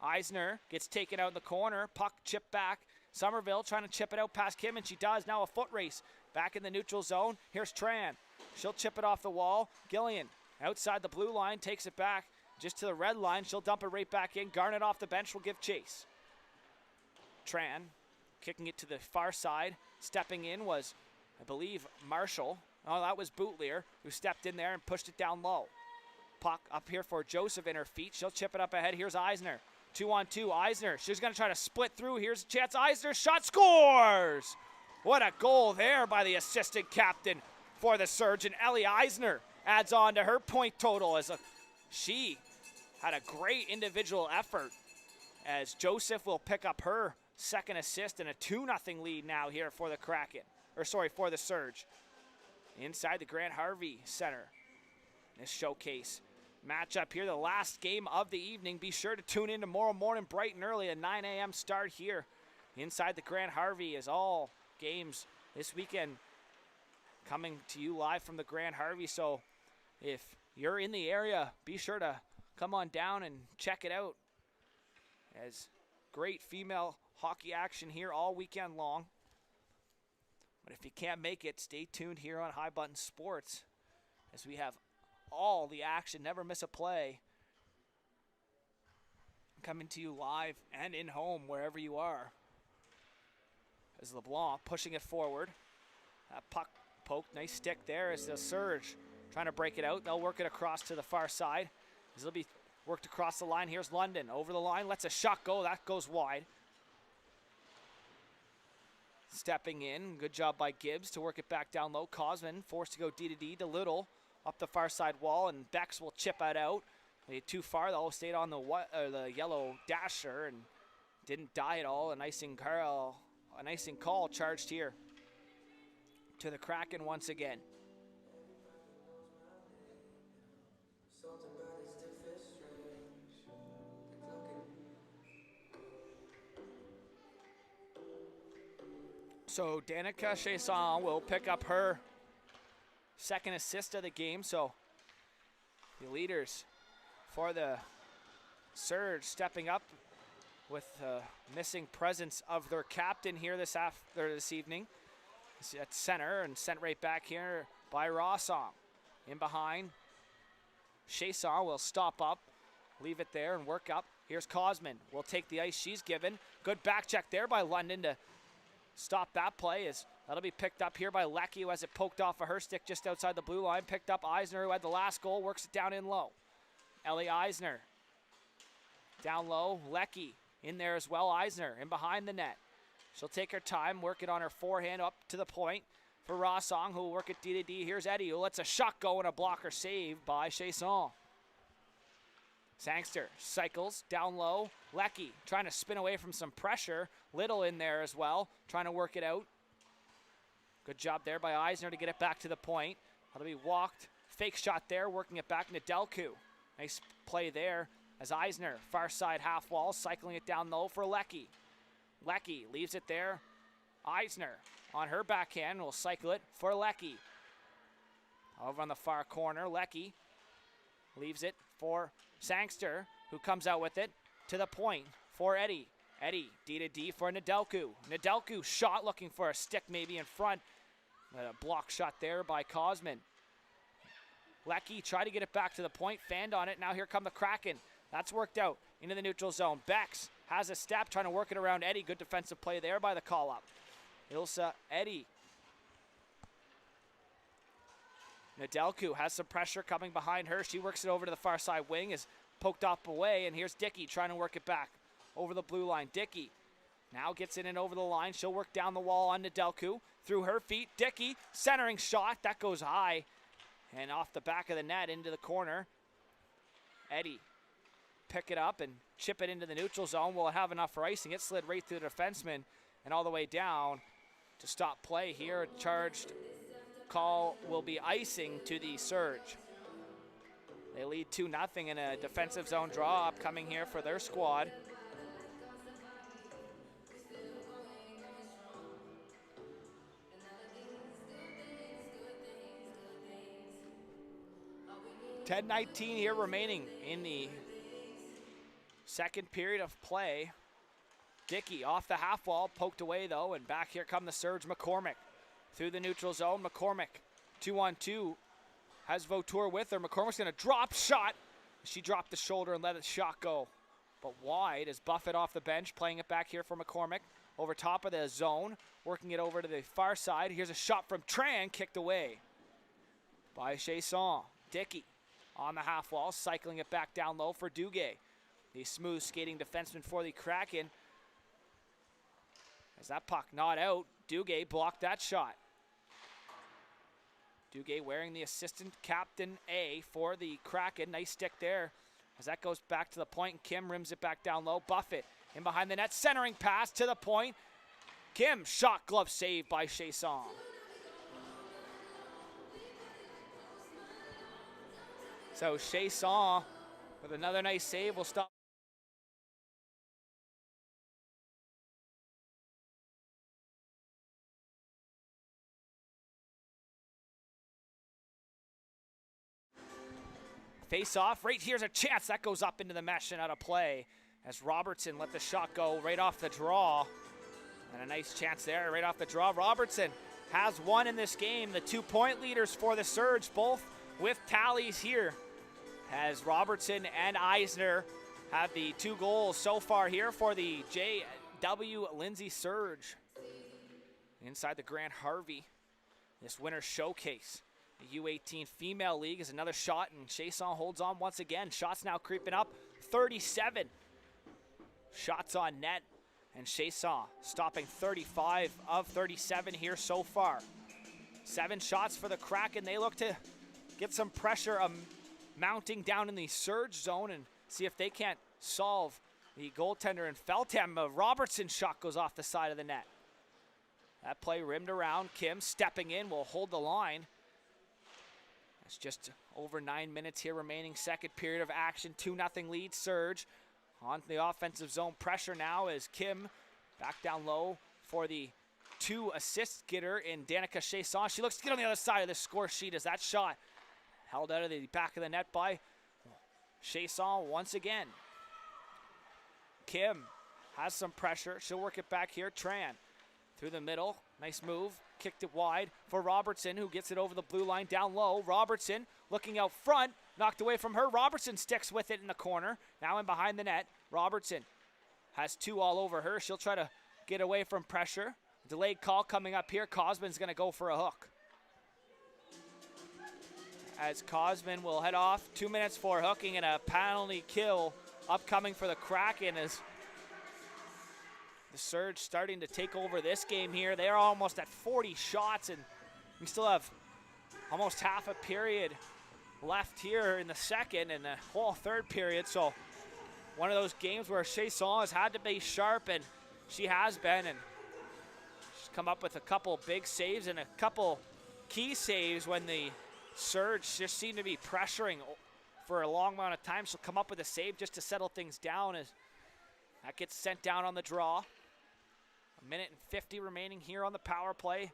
Speaker 1: Eisner gets taken out in the corner. Puck chipped back. Somerville trying to chip it out past Kim, and she does. Now a foot race. Back in the neutral zone. Here's Tran. She'll chip it off the wall. Gillian outside the blue line takes it back just to the red line. She'll dump it right back in. Garnett off the bench will give chase. Tran kicking it to the far side. Stepping in was, I believe, Marshall. Oh, that was Bootlier, who stepped in there and pushed it down low. Puck up here for Joseph in her feet. She'll chip it up ahead. Here's Eisner. 2-on-2. Eisner. She's going to try to split through. Here's a chance. Eisner shot scores! What a goal there by the assistant captain for the Surge. And Ellie Eisner adds on to her point total as she had a great individual effort, as Joseph will pick up her second assist and a 2-0 lead now here for the Kraken. For the Surge. Inside the Grant Harvey Center. This showcase matchup here, the last game of the evening. Be sure to tune in tomorrow morning bright and early at 9 a.m. start here inside the Grant Harvey, as all games this weekend coming to you live from the Grant Harvey. So if you're in the area, be sure to come on down and check it out, as great female hockey action here all weekend long. But if you can't make it, stay tuned here on High Button Sports, as we have all the action, never miss a play, coming to you live and in home wherever you are. As LeBlanc pushing it forward. That puck poke, nice stick there as the Surge trying to break it out. They'll work it across to the far side. As it'll be worked across the line. Here's London over the line, lets a shot go. That goes wide. Stepping in, good job by Gibbs to work it back down low. Cosman forced to go D to Little up the far side wall, and Bex will chip it out. They too far, though, stayed on the yellow dasher and didn't die at all. An icing call charged here to the Kraken once again. So Danica Chasson will pick up her second assist of the game. So the leaders for the Surge stepping up with the missing presence of their captain here this evening. At center and sent right back here by Rossong. In behind, Chasson will stop up, leave it there and work up. Here's Cosman, will take the ice she's given. Good back check there by London to stop that play, as that'll be picked up here by Leckie, who has it poked off of her stick just outside the blue line. Picked up Eisner, who had the last goal, works it down in low. Ellie Eisner down low. Leckie in there as well. Eisner in behind the net. She'll take her time, work it on her forehand up to the point for Rossong, who will work it D. Here's Eddie, who lets a shot go and a blocker save by Chasson. Sangster cycles down low. Leckie trying to spin away from some pressure. Little in there as well, trying to work it out. Good job there by Eisner to get it back to the point. That'll be walked. Fake shot there, working it back into Delcu. Nice play there as Eisner, far side half wall, cycling it down low for Leckie. Leckie leaves it there. Eisner on her backhand will cycle it for Leckie. Over on the far corner, Leckie leaves it for Sangster, who comes out with it to the point for Eddie. Eddie, D for Nedelku. Nedelku shot, looking for a stick maybe in front. A block shot there by Cosman. Leckie tried to get it back to the point, fanned on it. Now here come the Kraken. That's worked out into the neutral zone. Bex has a step, trying to work it around Eddie. Good defensive play there by the call-up. Ilsa Eddie. Nedelku has some pressure coming behind her. She works it over to the far side wing as poked up away, and here's Dickey trying to work it back over the blue line. Dickey now gets in and over the line. She'll work down the wall on Nedelku. Through her feet, Dickey, centering shot. That goes high and off the back of the net into the corner. Eddie pick it up and chip it into the neutral zone. Will it have enough for icing? It slid right through the defenseman and all the way down to stop play here. A charged call will be icing to the Surge. They lead 2-0 in a defensive zone draw upcoming here for their squad. .10-19 here remaining in the second period of play. Dickey off the half wall, poked away though, and back here come the Surge. McCormick through the neutral zone. McCormick 2-on-2 has Vautour with her. McCormick's gonna drop shot. She dropped the shoulder and let the shot go. But wide as Buffett off the bench, playing it back here for McCormick. Over top of the zone, working it over to the far side. Here's a shot from Tran, kicked away by Chasson. Dickey on the half wall, cycling it back down low for Duguay. The smooth skating defenseman for the Kraken. As that puck not out, Duguay blocked that shot. Duguay wearing the assistant captain A for the Kraken. Nice stick there as that goes back to the point, and Kim rims it back down low. Buffett in behind the net, centering pass to the point. Kim, shot glove save by Chasson. So Chasson with another nice save will stop. Face off, right here's a chance. That goes up into the mesh and out of play as Robertson let the shot go right off the draw. And a nice chance there right off the draw. Robertson has one in this game. The 2-point leaders for the Surge, both with tallies here, as Robertson and Eisner have the 2 goals so far here for the J.W. Lindsay Surge. Inside the Grant Harvey, this winter showcase. The U18 Female League is another shot, and Chasson holds on once again. Shots now creeping up, 37 shots on net, and Chasson stopping 35 of 37 here so far. 7 shots for the Kraken. They look to get some pressure mounting down in the Surge zone and see if they can't solve the goaltender in Feltham. Robertson's shot goes off the side of the net. That play rimmed around. Kim stepping in will hold the line. It's just over 9 minutes here remaining. Second period of action. 2-0 lead Surge. On the offensive zone pressure now as Kim back down low for the 2 assist getter in Danica Chasson. She looks to get on the other side of the score sheet as that shot held out of the back of the net by Chasson once again. Kim has some pressure. She'll work it back here. Tran through the middle. Nice move. Kicked it wide for Robertson, who gets it over the blue line down low. Robertson looking out front. Knocked away from her. Robertson sticks with it in the corner. Now in behind the net. Robertson has 2 all over her. She'll try to get away from pressure. Delayed call coming up here. Cosman's going to go for a hook. As Cosman will head off. 2 minutes for hooking and a penalty kill upcoming for the Kraken as the Surge starting to take over this game here. They're almost at 40 shots, and we still have almost half a period left here in the second and the whole third period. So one of those games where Chasson has had to be sharp, and she has been, and she's come up with a couple big saves and a couple key saves when the Surge just seem to be pressuring for a long amount of time. She'll come up with a save just to settle things down as that gets sent down on the draw. 1:50 remaining here on the power play.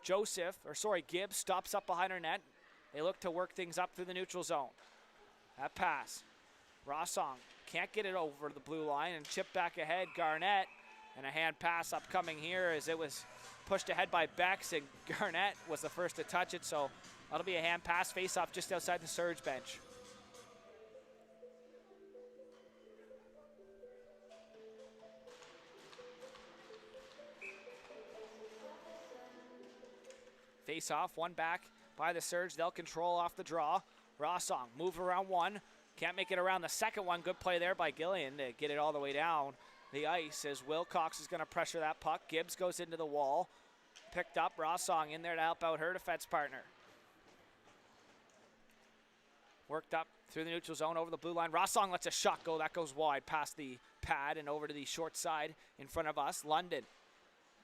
Speaker 1: Gibbs stops up behind her net. They look to work things up through the neutral zone. That pass. Rossong can't get it over the blue line and chip back ahead. Garnett, and a hand pass upcoming here as it was pushed ahead by Bex, and Garnett was the first to touch it, so that'll be a hand pass face-off just outside the Surge bench. Face off, one back by the Surge. They'll control off the draw. Rossong move around one. Can't make it around the second one. Good play there by Gillian to get it all the way down the ice as Wilcox is going to pressure that puck. Gibbs goes into the wall. Picked up. Rossong in there to help out her defense partner. Worked up through the neutral zone over the blue line. Rossong lets a shot go. That goes wide past the pad and over to the short side in front of us. London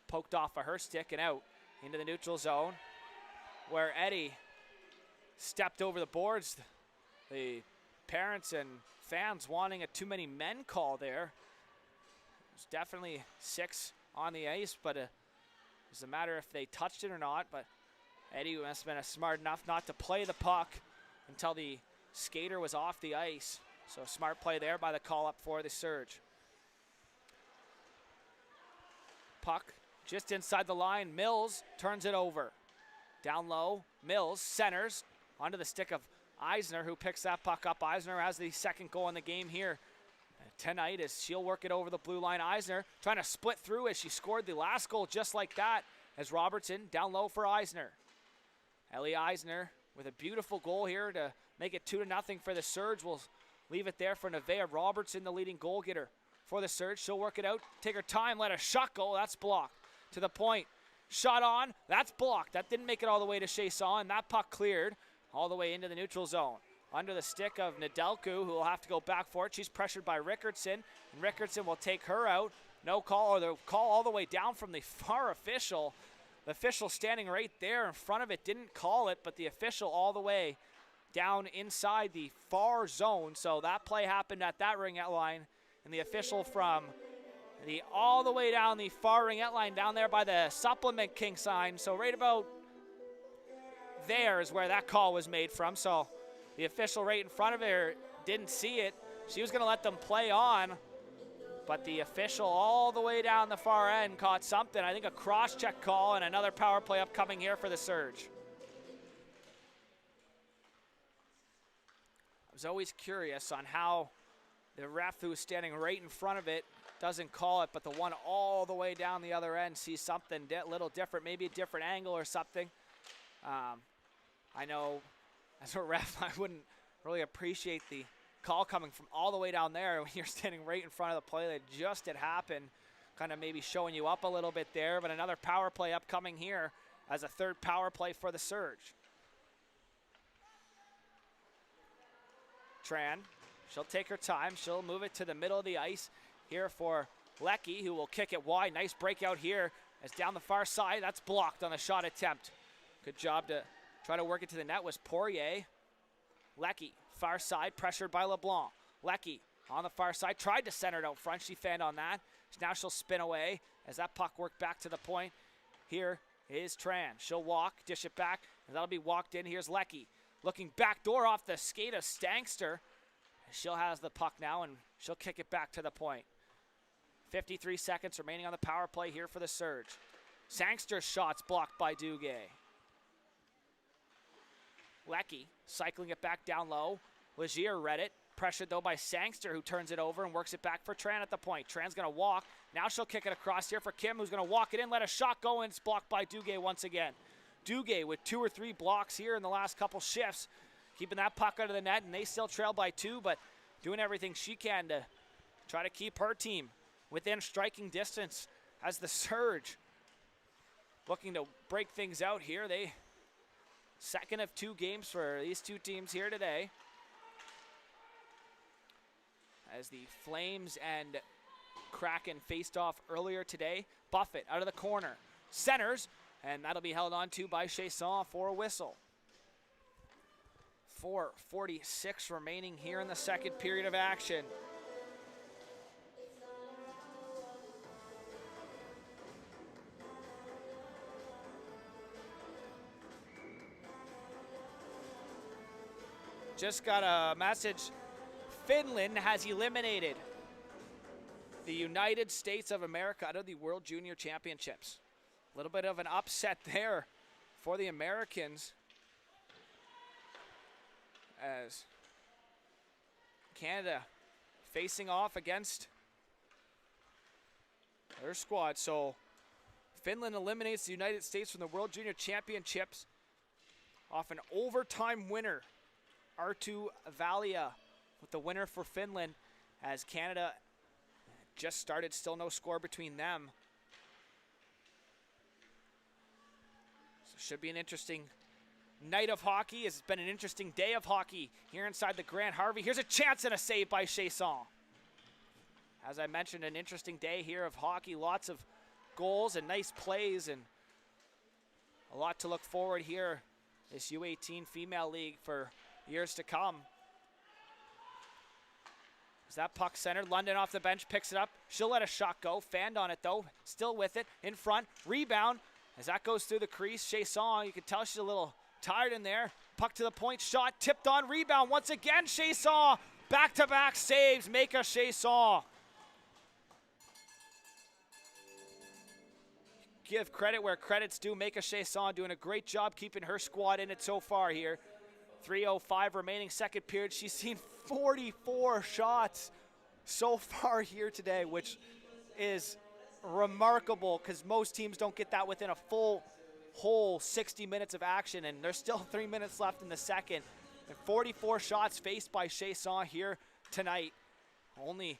Speaker 1: poked off of her stick and out into the neutral zone where Eddie stepped over the boards. The parents and fans wanting a too many men call there. There's definitely 6 on the ice, but it was a matter if they touched it or not. But Eddie must have been smart enough not to play the puck until the skater was off the ice. So smart play there by the call up for the Surge. Puck just inside the line. Mills turns it over. Down low, Mills centers onto the stick of Eisner, who picks that puck up. Eisner has the second goal in the game here tonight as she'll work it over the blue line. Eisner trying to split through as she scored the last goal just like that as Robertson down low for Eisner. Ellie Eisner with a beautiful goal here to make it 2-0 for the Surge. We'll leave it there for Nevaeh Robertson, the leading goal getter for the Surge. She'll work it out, take her time, let a shot go. That's blocked to the point. Shot on, that's blocked. That didn't make it all the way to Chasson, and that puck cleared all the way into the neutral zone. Under the stick of Nedelku, who will have to go back for it. She's pressured by Rickardson, and Rickardson will take her out. No call, or the call all the way down from the far official. The official standing right there in front of it didn't call it, but the official all the way down inside the far zone. So that play happened at that ringette line, and the official from the all the way down the far ringette line down there by the supplement king sign. So right about there is where that call was made from. So the official right in front of her didn't see it. She was going to let them play on, but the official all the way down the far end caught something. I think a cross-check call and another power play upcoming here for the Surge. I was always curious on how the ref who was standing right in front of it doesn't call it, but the one all the way down the other end sees something a little different, maybe a different angle or something. I know as a ref, I wouldn't really appreciate the call coming from all the way down there when you're standing right in front of the play that just had happened, kind of maybe showing you up a little bit there. But another power play upcoming here as a third power play for the Surge. Tran, she'll take her time. She'll move it to the middle of the ice here for Lecky, who will kick it wide. Nice breakout here as down the far side. That's blocked on the shot attempt. Good job to try to work it to the net was Poirier. Lecky, far side, pressured by LeBlanc. Lecky on the far side, tried to center it out front. She fanned on that. Now she'll spin away as that puck worked back to the point. Here is Tran. She'll walk, dish it back, and that'll be walked in. Here's Lecky. Looking back door off the skate of Stankster. She'll have the puck now, and she'll kick it back to the point. 53 seconds remaining on the power play here for the Surge. Sangster's shot's blocked by Duguay. Lecky cycling it back down low. Legier read it. Pressured, though, by Sangster, who turns it over and works it back for Tran at the point. Tran's going to walk. Now she'll kick it across here for Kim, who's going to walk it in, let a shot go, and it's blocked by Duguay once again. Duguay with 2 or 3 blocks here in the last couple shifts, keeping that puck out of the net, and they still trail by 2, but doing everything she can to try to keep her team within striking distance as the Surge looking to break things out here. They second of 2 games for these 2 teams here today, as the Flames and Kraken faced off earlier today. Buffett out of the corner, centers, and that'll be held on to by Chasson for a whistle. 4:46 remaining here in the second period of action. Just got a message. Finland has eliminated the United States of America out of the World Junior Championships. A little bit of an upset there for the Americans, as Canada facing off against their squad. So Finland eliminates the United States from the World Junior Championships off an overtime winner. Artu Valia with the winner for Finland, as Canada just started, still no score between them. So should be an interesting night of hockey. It's been an interesting day of hockey here inside the Grant Harvey. Here's a chance and a save by Chiasson. As I mentioned, an interesting day here of hockey. Lots of goals and nice plays, and a lot to look forward here. This U18 Female League for years to come. As that puck centered, London off the bench picks it up. She'll let a shot go. Fanned on it though. Still with it. In front. Rebound. As that goes through the crease, Chiasson, you can tell she's a little tired in there. Puck to the point. Shot tipped on. Rebound once again. Chiasson. Back-to-back saves. Mika Chiasson. Give credit where credit's due. Mika Chiasson doing a great job keeping her squad in it so far here. 3:05 remaining second period. She's seen 44 shots so far here today, which is remarkable because most teams don't get that within a full whole 60 minutes of action, and there's still 3 minutes left in the second. And 44 shots faced by Chiasson here tonight. Only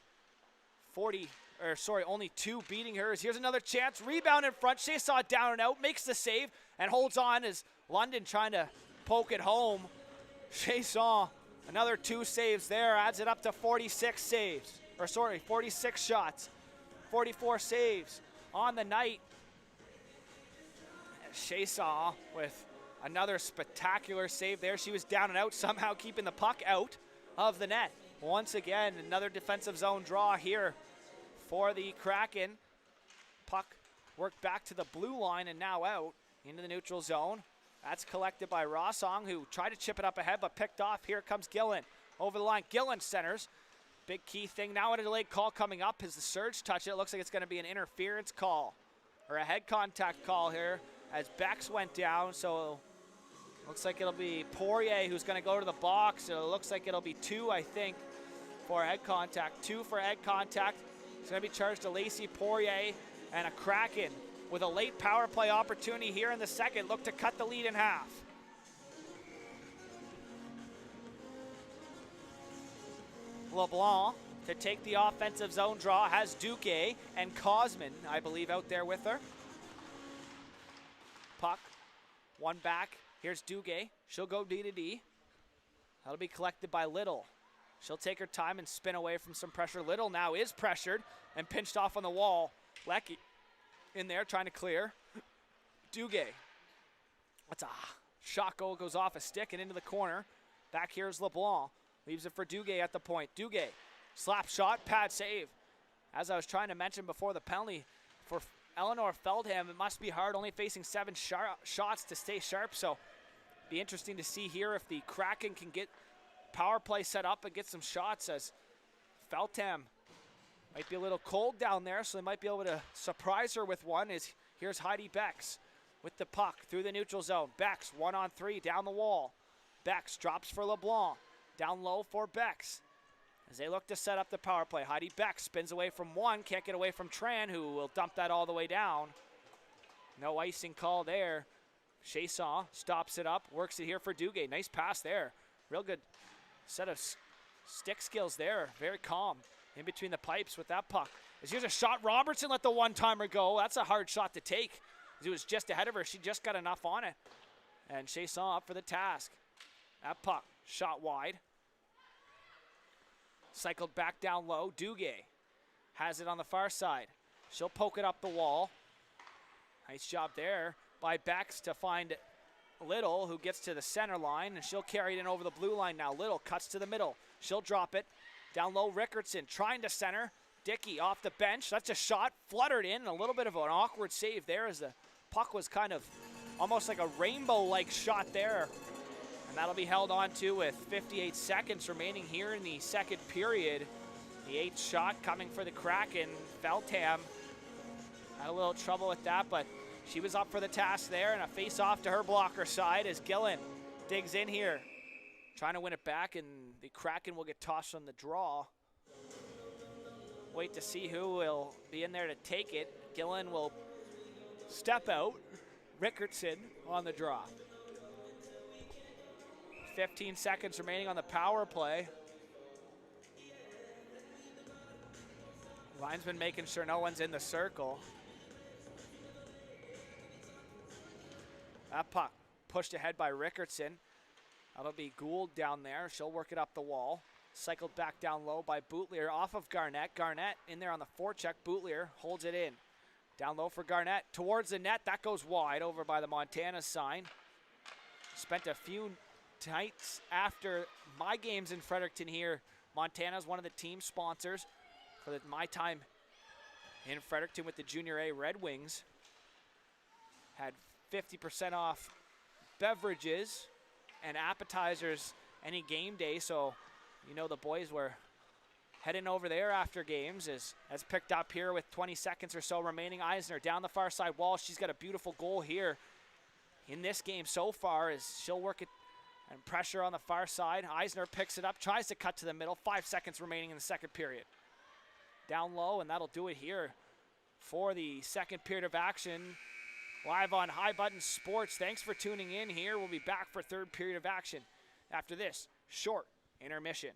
Speaker 1: 2 beating hers. Here's another chance. Rebound in front. Chiasson down and out. Makes the save and holds on as London trying to poke it home. Chiasson, another 2 saves there. Adds it up to 46 shots. 44 saves on the night. Chiasson with another spectacular save there. She was down and out, somehow keeping the puck out of the net. Once again, another defensive zone draw here for the Kraken. Puck worked back to the blue line and now out into the neutral zone. That's collected by Rossong, who tried to chip it up ahead but picked off. Here comes Gillen over the line. Gillen centers. Big key thing now, a delayed call coming up is the surge touch. It looks like it's going to be an interference call or a head contact call here as Bex went down. So looks like it'll be Poirier who's going to go to the box. It looks like it'll be 2, I think, for head contact. 2 for head contact. It's going to be charged to Lacey Poirier, and a Kraken with a late power play opportunity here in the second. Look to cut the lead in half. LeBlanc to take the offensive zone draw has Duque and Cosman, I believe, out there with her. Puck, one back. Here's Duque. She'll go D to D. That'll be collected by Little. She'll take her time and spin away from some pressure. Little now is pressured and pinched off on the wall. Lecky in there trying to clear. Duque. That's a shot goal, goes off a stick and into the corner. Back here's LeBlanc. Leaves it for Duque at the point. Duque, slap shot, pad save. As I was trying to mention before the penalty, for Eleanor Feldham, it must be hard only facing 7 shots to stay sharp. So be interesting to see here if the Kraken can get power play set up and get some shots, as Feldham might be a little cold down there, so they might be able to surprise her with one. Here's Heidi Bex with the puck through the neutral zone. Bex 1-on-3 down the wall. Bex drops for LeBlanc. Down low for Bex as they look to set up the power play. Heidi Bex spins away from one, can't get away from Tran, who will dump that all the way down. No icing call there. Chiasson stops it up, works it here for Duque. Nice pass there. Real good set of stick skills there. Very calm in between the pipes with that puck. As here's a shot. Robertson let the one-timer go. That's a hard shot to take. It was just ahead of her. She just got enough on it. And Chiasson up for the task. That puck shot wide. Cycled back down low. Duque has it on the far side. She'll poke it up the wall. Nice job there by Bex to find Little, who gets to the center line, and she'll carry it in over the blue line now. Little cuts to the middle. She'll drop it. Down low, Rickardson trying to center. Dickey off the bench. That's a shot. Fluttered in. A little bit of an awkward save there as the puck was kind of almost like a rainbow-like shot there. And that'll be held on to with 58 seconds remaining here in the second period. The 8th shot coming for the Kraken. Feldham had a little trouble with that, but she was up for the task there, and a face-off to her blocker side as Gillen digs in here. Trying to win it back, and the Kraken will get tossed on the draw. Wait to see who will be in there to take it. Gillen will step out. Rickardson on the draw. 15 seconds remaining on the power play. Linesman making sure no one's in the circle. That puck pushed ahead by Rickardson. That'll be Gould down there. She'll work it up the wall. Cycled back down low by Boutlier off of Garnett. Garnett in there on the forecheck. Boutlier holds it in. Down low for Garnett. Towards the net. That goes wide over by the Montana sign. Spent a few nights after my games in Fredericton here. Montana's one of the team sponsors for my time in Fredericton with the Junior A Red Wings. Had 50% off beverages and appetizers any game day, so you know the boys were heading over there after games. As picked up here with 20 seconds or so remaining. Eisner down the far side wall. She's got a beautiful goal here in this game so far as she'll work it and pressure on the far side. Eisner picks it up, tries to cut to the middle. 5 seconds remaining in the second period. Down low, and that'll do it here for the second period of action. Live on High Button Sports. Thanks for tuning in here. We'll be back for third period of action after this short intermission.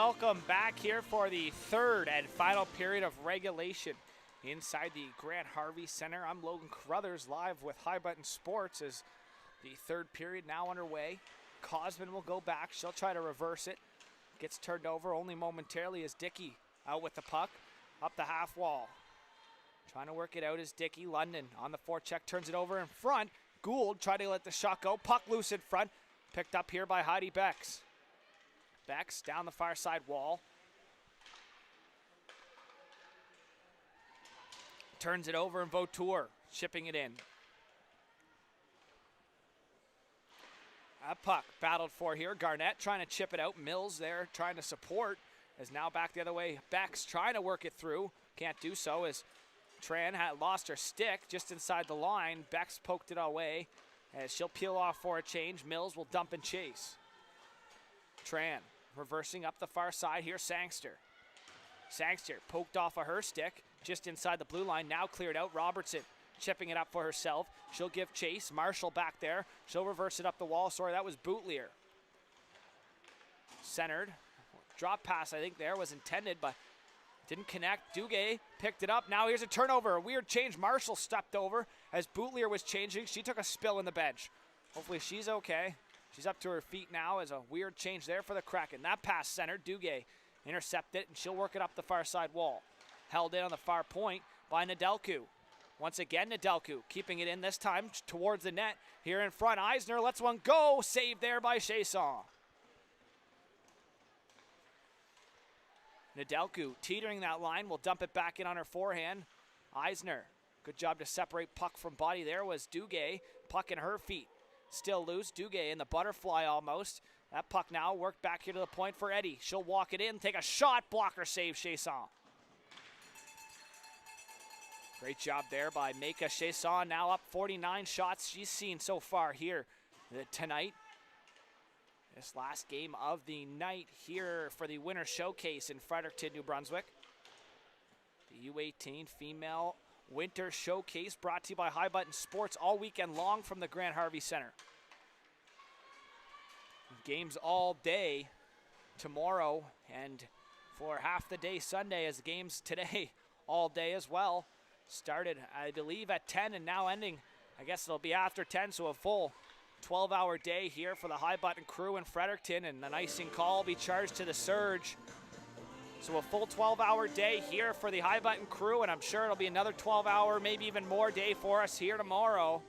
Speaker 1: welcome back here for the third and final period of regulation inside the Grant Harvey Center. I'm Logan Carruthers live with High Button Sports as the third period now underway. Cosman will go back. She'll try to reverse it. Gets turned over only momentarily as Dickey out with the puck up the half wall. Trying to work it out is Dickey. London on the forecheck, turns it over in front. Gould tried to let the shot go. Puck loose in front. Picked up here by Heidi Becks. Becks down the far side wall. Turns it over and Vautour chipping it in. A puck battled for here. Garnett trying to chip it out. Mills there trying to support. Is now back the other way. Becks trying to work it through. Can't do so as Tran had lost her stick just inside the line. Becks poked it away as she'll peel off for a change. Mills will dump and chase. Tran reversing up the far side here. Sangster poked off of her stick just inside the blue line. Now cleared out. Robertson chipping it up for herself. She'll give chase. Marshall back there. She'll reverse it up the wall. Sorry, that was Boutlier. Centered. Drop pass, I think there was intended, but didn't connect. Duguay picked it up. Now here's a turnover. A weird change. Marshall stepped over as Boutlier was changing. She took a spill in the bench. Hopefully she's okay. She's up to her feet now as a weird change there for the Kraken. That pass centered. Duguay intercepted it, and she'll work it up the far side wall. Held in on the far point by Nedelku. Once again, Nedelku keeping it in this time towards the net. Here in front, Eisner lets one go. Saved there by Chasson. Nedelku teetering that line. Will dump it back in on her forehand. Eisner, good job to separate puck from body there was Duguay. Puck in her feet. Still loose. Duguay in the butterfly almost. That puck now worked back here to the point for Eddie. She'll walk it in, take a shot. Blocker save Chasson. Great job there by Meka Chasson. Now up 49 shots she's seen so far here tonight. This last game of the night here for the Winter Showcase in Fredericton, New Brunswick. The U18 Female Winter Showcase brought to you by High Button Sports all weekend long from the Grant Harvey Center. Games all day tomorrow and for half the day Sunday as games today all day as well. Started, I believe, at 10 and now ending, I guess it'll be after 10, so a full 12-hour day here for the High Button crew in Fredericton, and an icing call will be charged to the Surge. So a full 12-hour day here for the High Button crew, and I'm sure it'll be another 12-hour, maybe even more day for us here tomorrow.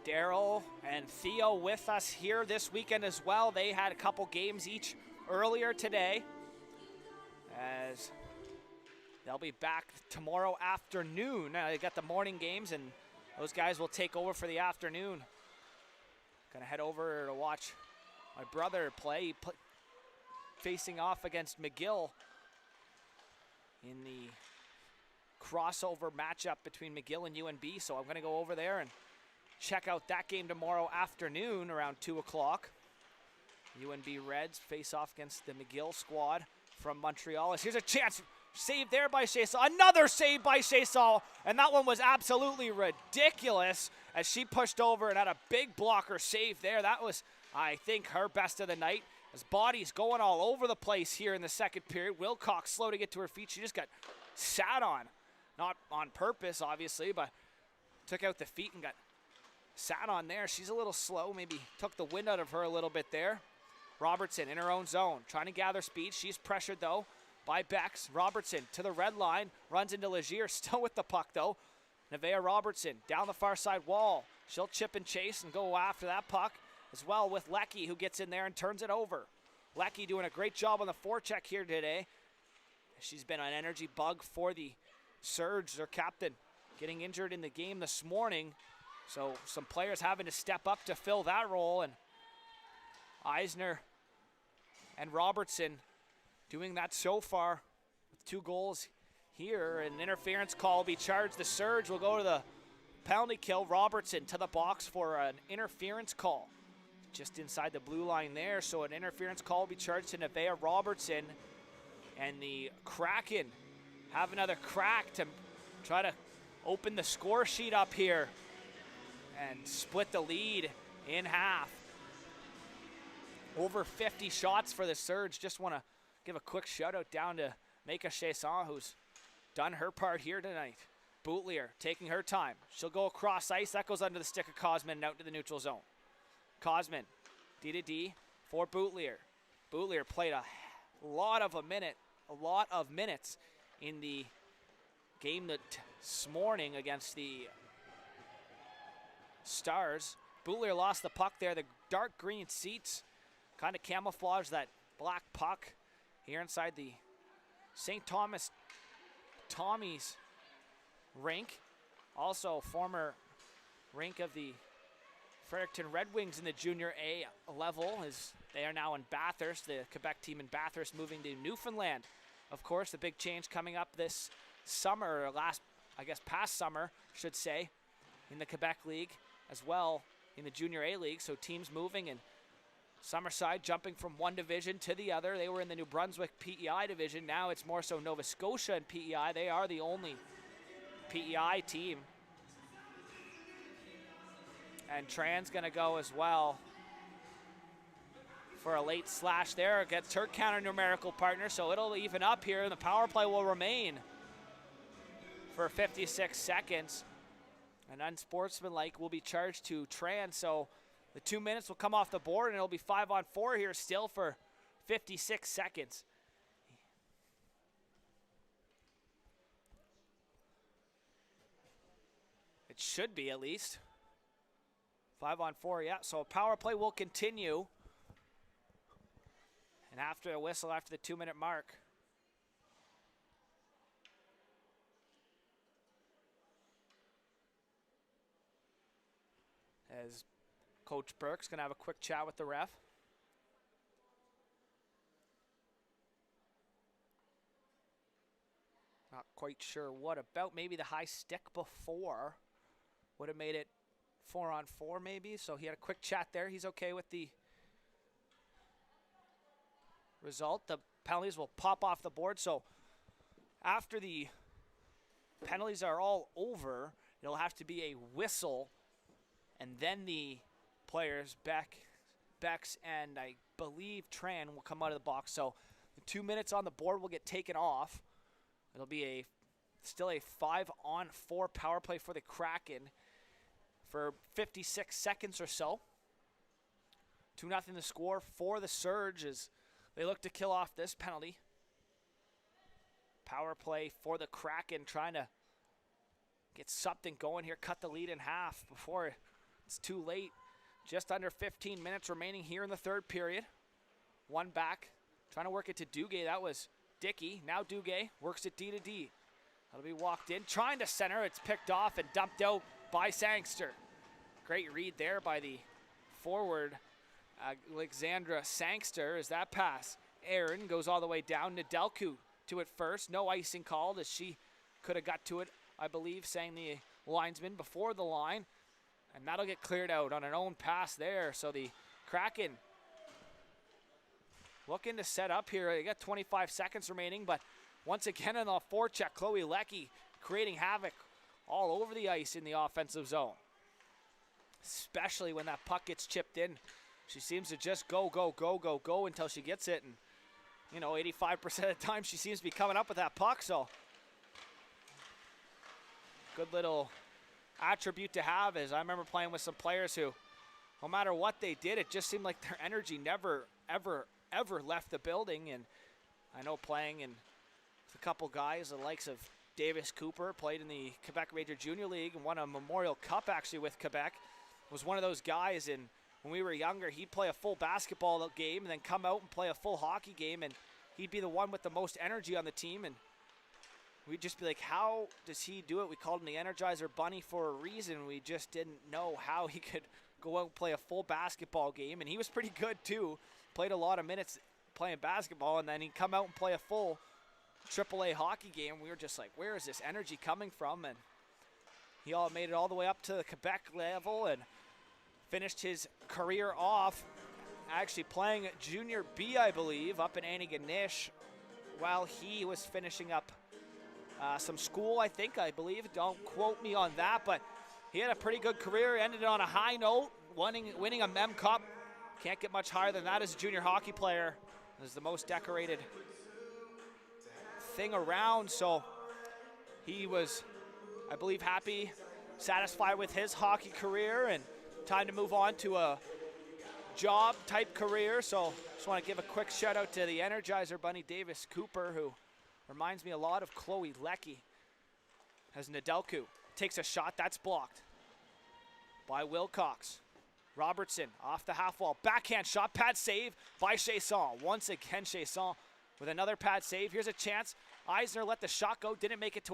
Speaker 1: Daryl and Theo with us here this weekend as well. They had a couple games each earlier today, as they'll be back tomorrow afternoon. They got the morning games, and those guys will take over for the afternoon. Gonna head over to watch my brother play. Facing off against McGill in the crossover matchup between McGill and UNB. So I'm gonna go over there and check out that game tomorrow afternoon around 2 o'clock. UNB Reds face off against the McGill squad from Montreal. Here's a chance. Save there by Chasson. Another save by Chasson. And that one was absolutely ridiculous as she pushed over and had a big blocker save there. That was, I think, her best of the night. As body's going all over the place here in the second period. Wilcox slow to get to her feet. She just got sat on. Not on purpose, obviously, but took out the feet and got sat on there. She's a little slow. Maybe took the wind out of her a little bit there. Robertson in her own zone. Trying to gather speed. She's pressured, though, by Becks. Robertson to the red line. Runs into Legier. Still with the puck, though. Nevaeh Robertson down the far side wall. She'll chip and chase and go after that puck as well with Leckie, who gets in there and turns it over. Leckie doing a great job on the forecheck here today. She's been an energy bug for the Surge, their captain, getting injured in the game this morning. So some players having to step up to fill that role, and Eisner and Robertson doing that so far with 2 goals here. An interference call will be charged. The Surge will go to the penalty kill. Robertson to the box for an interference call just inside the blue line there. So an interference call will be charged to Nevaeh Robertson, and the Kraken have another crack to try to open the score sheet up here and split the lead in half. Over 50 shots for the Surge. Just want to give a quick shout out down to Mika Chasson, who's done her part here tonight. Boutlier taking her time. She'll go across ice. That goes under the stick of Cosman and out to the neutral zone. Cosman, D to D for Boutlier. Boutlier played a lot of minutes in the game this morning against the Stars. Boutlier lost the puck there. The dark green seats kind of camouflage that black puck here inside the St. Thomas Tommy's rink. Also former rink of the Fredericton Red Wings in the junior A level, as they are now in Bathurst. The Quebec team in Bathurst moving to Newfoundland. Of course, the big change coming up this summer, past summer, should say, in the Quebec League as well in the junior A league. So teams moving, and Summerside jumping from one division to the other. They were in the New Brunswick PEI division. Now it's more so Nova Scotia and PEI. They are the only PEI team. And Tran's going to go as well for a late slash there against her counter numerical partner. So it'll even up here, and the power play will remain for 56 seconds. And unsportsmanlike will be charged to Tran. So the 2 minutes will come off the board, and it'll be 5-on-4 here still for 56 seconds. It should be at least. 5-on-4, yeah. So a power play will continue. And after a whistle, after the 2-minute mark. As Coach Burke's going to have a quick chat with the ref. Not quite sure what about. Maybe the high stick before would have made it 4-on-4 maybe. So he had a quick chat there. He's okay with the result. The penalties will pop off the board. So after the penalties are all over, it'll have to be a whistle, and then the players, Bex and I believe Tran, will come out of the box. So the 2 minutes on the board will get taken off. It'll be still a 5-on-4 power play for the Kraken for 56 seconds or so. 2-0 the score for the Surge as they look to kill off this penalty. Power play for the Kraken, trying to get something going here, cut the lead in half before it's too late. Just under 15 minutes remaining here in the third period. One back, trying to work it to Duguay. That was Dickey. Now Duguay works it D to D. That'll be walked in, trying to center. It's picked off and dumped out by Sangster. Great read there by the forward, Alexandra Sangster, as that pass. Aaron goes all the way down to Delcu to it first. No icing called, as she could have got to it, I believe, saying the linesman before the line. And that'll get cleared out on an own pass there. So the Kraken looking to set up here. They got 25 seconds remaining, but once again in the forecheck, Chloe Leckie creating havoc all over the ice in the offensive zone. Especially when that puck gets chipped in. She seems to just go until she gets it. And, 85% of the time she seems to be coming up with that puck. So good little attribute to have, is I remember playing with some players who, no matter what they did, it just seemed like their energy never, ever left the building. And I know playing with a couple guys, the likes of Davis Cooper, played in the Quebec Major Junior League and won a Memorial Cup actually with Quebec, was one of those guys. And when we were younger, he'd play a full basketball game and then come out and play a full hockey game, and he'd be the one with the most energy on the team. And we'd just be like, how does he do it? We called him the Energizer Bunny for a reason. We just didn't know how he could go out and play a full basketball game. And he was pretty good too. Played a lot of minutes playing basketball, and then he'd come out and play a full AAA hockey game. We were just like, where is this energy coming from? And he all made it all the way up to the Quebec level and finished his career off actually playing Junior B, I believe, up in Antigonish while he was finishing up some school, I believe. Don't quote me on that, but he had a pretty good career. Ended on a high note, winning a Mem Cup Can't get much higher than that as a junior hockey player. This is the most decorated thing around, so he was, I believe, happy, satisfied with his hockey career, and time to move on to a job type career. So just want to give a quick shout out to the Energizer Bunny Davis Cooper, who reminds me a lot of Chloe Leckie. As Nedelku takes a shot, that's blocked by Wilcox. Robertson off the half wall, backhand shot, pad save by Chasson. Once again, Chasson with another pad save. Here's a chance. Eisner let the shot go, didn't make it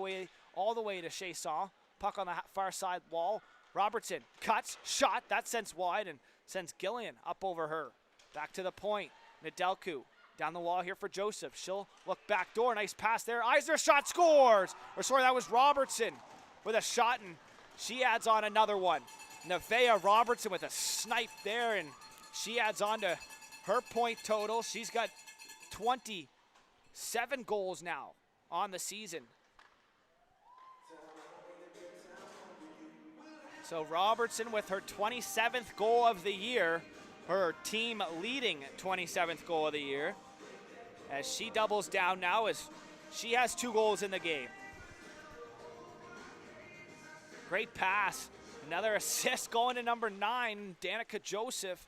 Speaker 1: all the way to Chasson. Puck on the far side wall. Robertson cuts, shot, that sends wide and sends Gillian up over her. Back to the point. Nedelku down the wall here for Joseph. She'll look back door, nice pass there. Eisner shot, scores! Or sorry, that was Robertson with a shot, and she adds on another one. Nevaeh Robertson with a snipe there, and she adds on to her point total. She's got 27 goals now on the season. So Robertson with her 27th goal of the year, her team leading 27th goal of the year, as she doubles down now as she has 2 goals in the game. Great pass. Another assist going to number 9, Danica Joseph.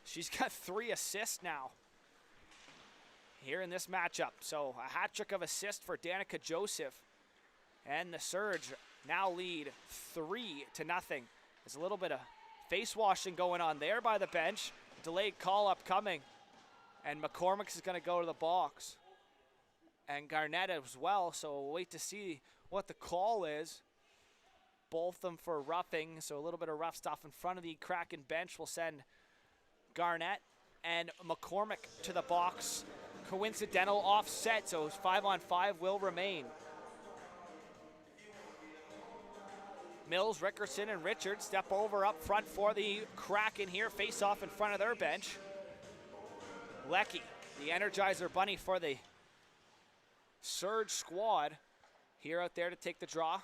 Speaker 1: She's got 3 assists now here in this matchup. So a hat trick of assists for Danica Joseph. And the Surge now lead 3-0. There's a little bit of face washing going on there by the bench. Delayed call upcoming. And McCormick is going to go to the box. And Garnett as well. So we'll wait to see what the call is. Both of them for roughing, so a little bit of rough stuff in front of the Kraken bench will send Garnett and McCormick to the box. Coincidental offset, so 5-on-5 will remain. Mills, Rickerson, and Richards step over up front for the Kraken here. Face off in front of their bench. Leckie, the Energizer Bunny for the Surge squad, here out there to take the draw.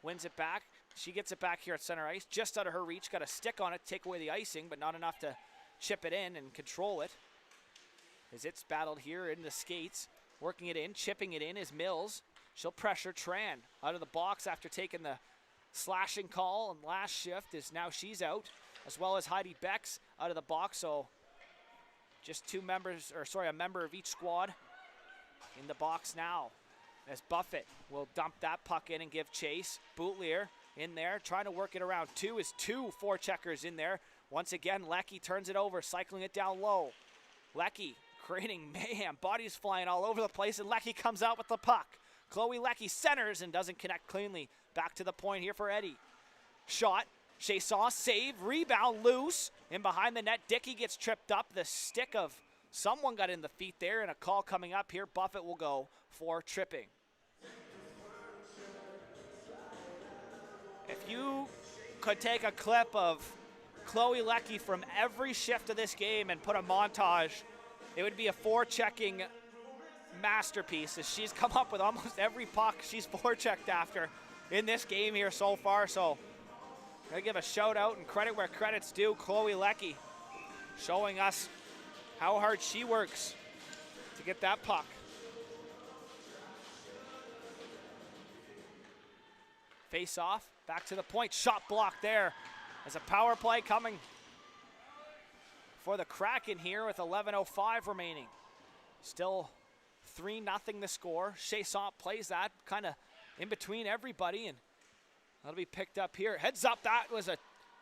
Speaker 1: Wins it back. She gets it back here at center ice. Just out of her reach. Got a stick on it, take away the icing, but not enough to chip it in and control it. As it's battled here in the skates. Working it in, chipping it in is Mills. She'll pressure Tran out of the box after taking the slashing call. And last shift is now she's out. As well as Heidi Becks out of the box. So just a member of each squad in the box now. As Buffett will dump that puck in and give chase. Boutlier in there, trying to work it around. 2 forecheckers in there. Once again, Leckie turns it over, cycling it down low. Leckie creating mayhem, bodies flying all over the place, and Leckie comes out with the puck. Chloe Leckie centers and doesn't connect cleanly. Back to the point here for Eddie. Shot, Chasson, save, rebound, loose. In behind the net, Dickey gets tripped up. The stick of someone got in the feet there, and a call coming up here. Buffett will go for tripping. If you could take a clip of Chloe Leckie from every shift of this game and put a montage, it would be a forechecking masterpiece, as she's come up with almost every puck she's forechecked after in this game here so far. So I'm going to give a shout out and credit where credit's due. Chloe Leckie showing us how hard she works to get that puck. Face off, back to the point, shot block there. As a power play coming for the Kraken here with 11:05 remaining. Still 3-0 the score. Chasson plays that kind of in between everybody, and that'll be picked up here. Heads up, that was a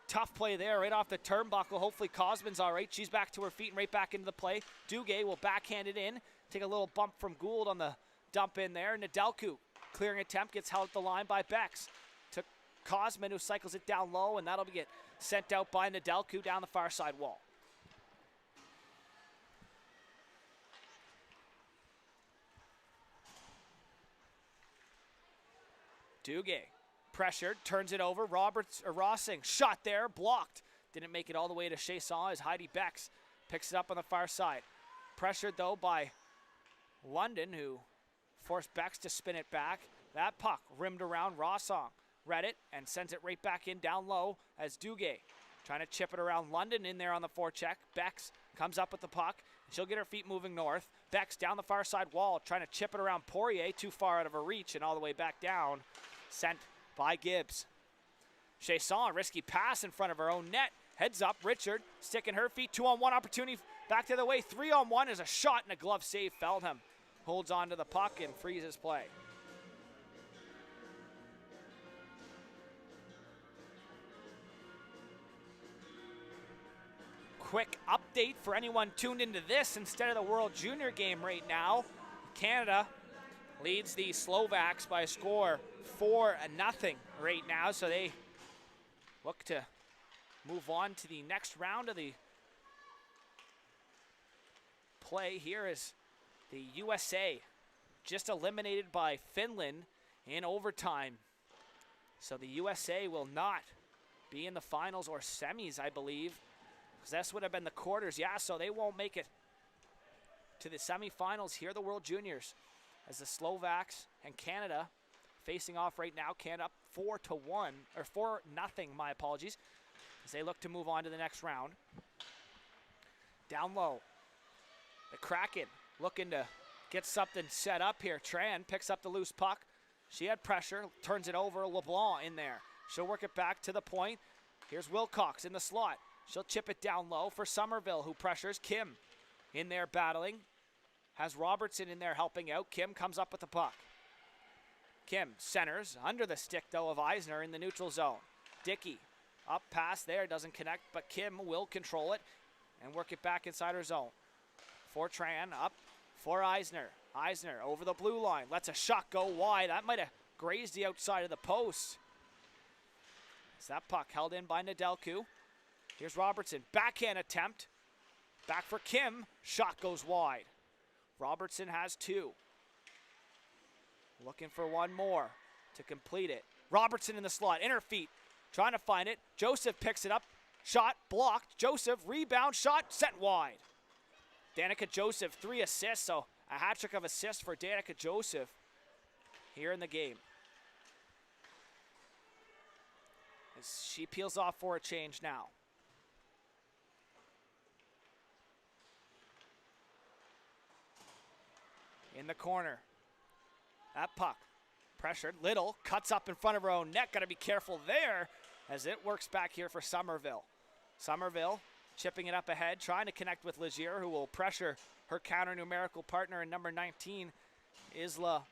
Speaker 1: tough play there right off the turnbuckle. Hopefully Cosman's all right. She's back to her feet and right back into the play. Duguay will backhand it in. Take a little bump from Gould on the dump in there. Nedelku, clearing attempt, gets held at the line by Becks. To Cosman, who cycles it down low, and that'll get sent out by Nedelku down the far side wall. Duguay, pressured, turns it over. Rossing, shot there, blocked. Didn't make it all the way to Chasson as Heidi Becks picks it up on the far side. Pressured, though, by London, who forced Becks to spin it back. That puck rimmed around Rossong. Read it and sends it right back in down low as Duguay trying to chip it around London in there on the forecheck. Bex comes up with the puck. She'll get her feet moving north. Bex down the far side wall, trying to chip it around Poirier, too far out of her reach and all the way back down. Sent by Gibbs. Chasson, risky pass in front of her own net. Heads up, Richard sticking her feet. 2-on-1 opportunity back the other way. 3-on-1 is a shot and a glove save. Feldham holds on to the puck and freezes play. Quick update for anyone tuned into this instead of the World Junior game right now. Canada leads the Slovaks by a score 4-0 right now, so they look to move on to the next round of the play. Here is the USA just eliminated by Finland in overtime. So the USA will not be in the finals or semis, I believe, because this would have been the quarters. Yeah, so they won't make it to the semifinals here, the World Juniors, as the Slovaks and Canada facing off right now. Canada up 4-1, or 4-0, my apologies, as they look to move on to the next round. Down low, the Kraken looking to get something set up here. Tran picks up the loose puck. She had pressure, turns it over. LeBlanc in there. She'll work it back to the point. Here's Wilcox in the slot. She'll chip it down low for Somerville, who pressures. Kim in there battling. Has Robertson in there helping out. Kim comes up with the puck. Kim centers under the stick, though, of Eisner in the neutral zone. Dickey up past there, doesn't connect, but Kim will control it and work it back inside her zone. For Tran, up for Eisner. Eisner over the blue line, lets a shot go wide. That might have grazed the outside of the post. Is that puck held in by Nedelku? Here's Robertson, backhand attempt. Back for Kim, shot goes wide. Robertson has two. Looking for one more to complete it. Robertson in the slot, in her feet, trying to find it. Joseph picks it up, shot blocked. Joseph, rebound, shot, sent wide. Danica Joseph, 3 assists, so a hat trick of assists for Danica Joseph here in the game. As she peels off for a change now. In the corner. That puck pressured. Little cuts up in front of her own net. Got to be careful there as it works back here for Somerville. Somerville chipping it up ahead, trying to connect with Legier, who will pressure her counter-numerical partner in number 19, Isla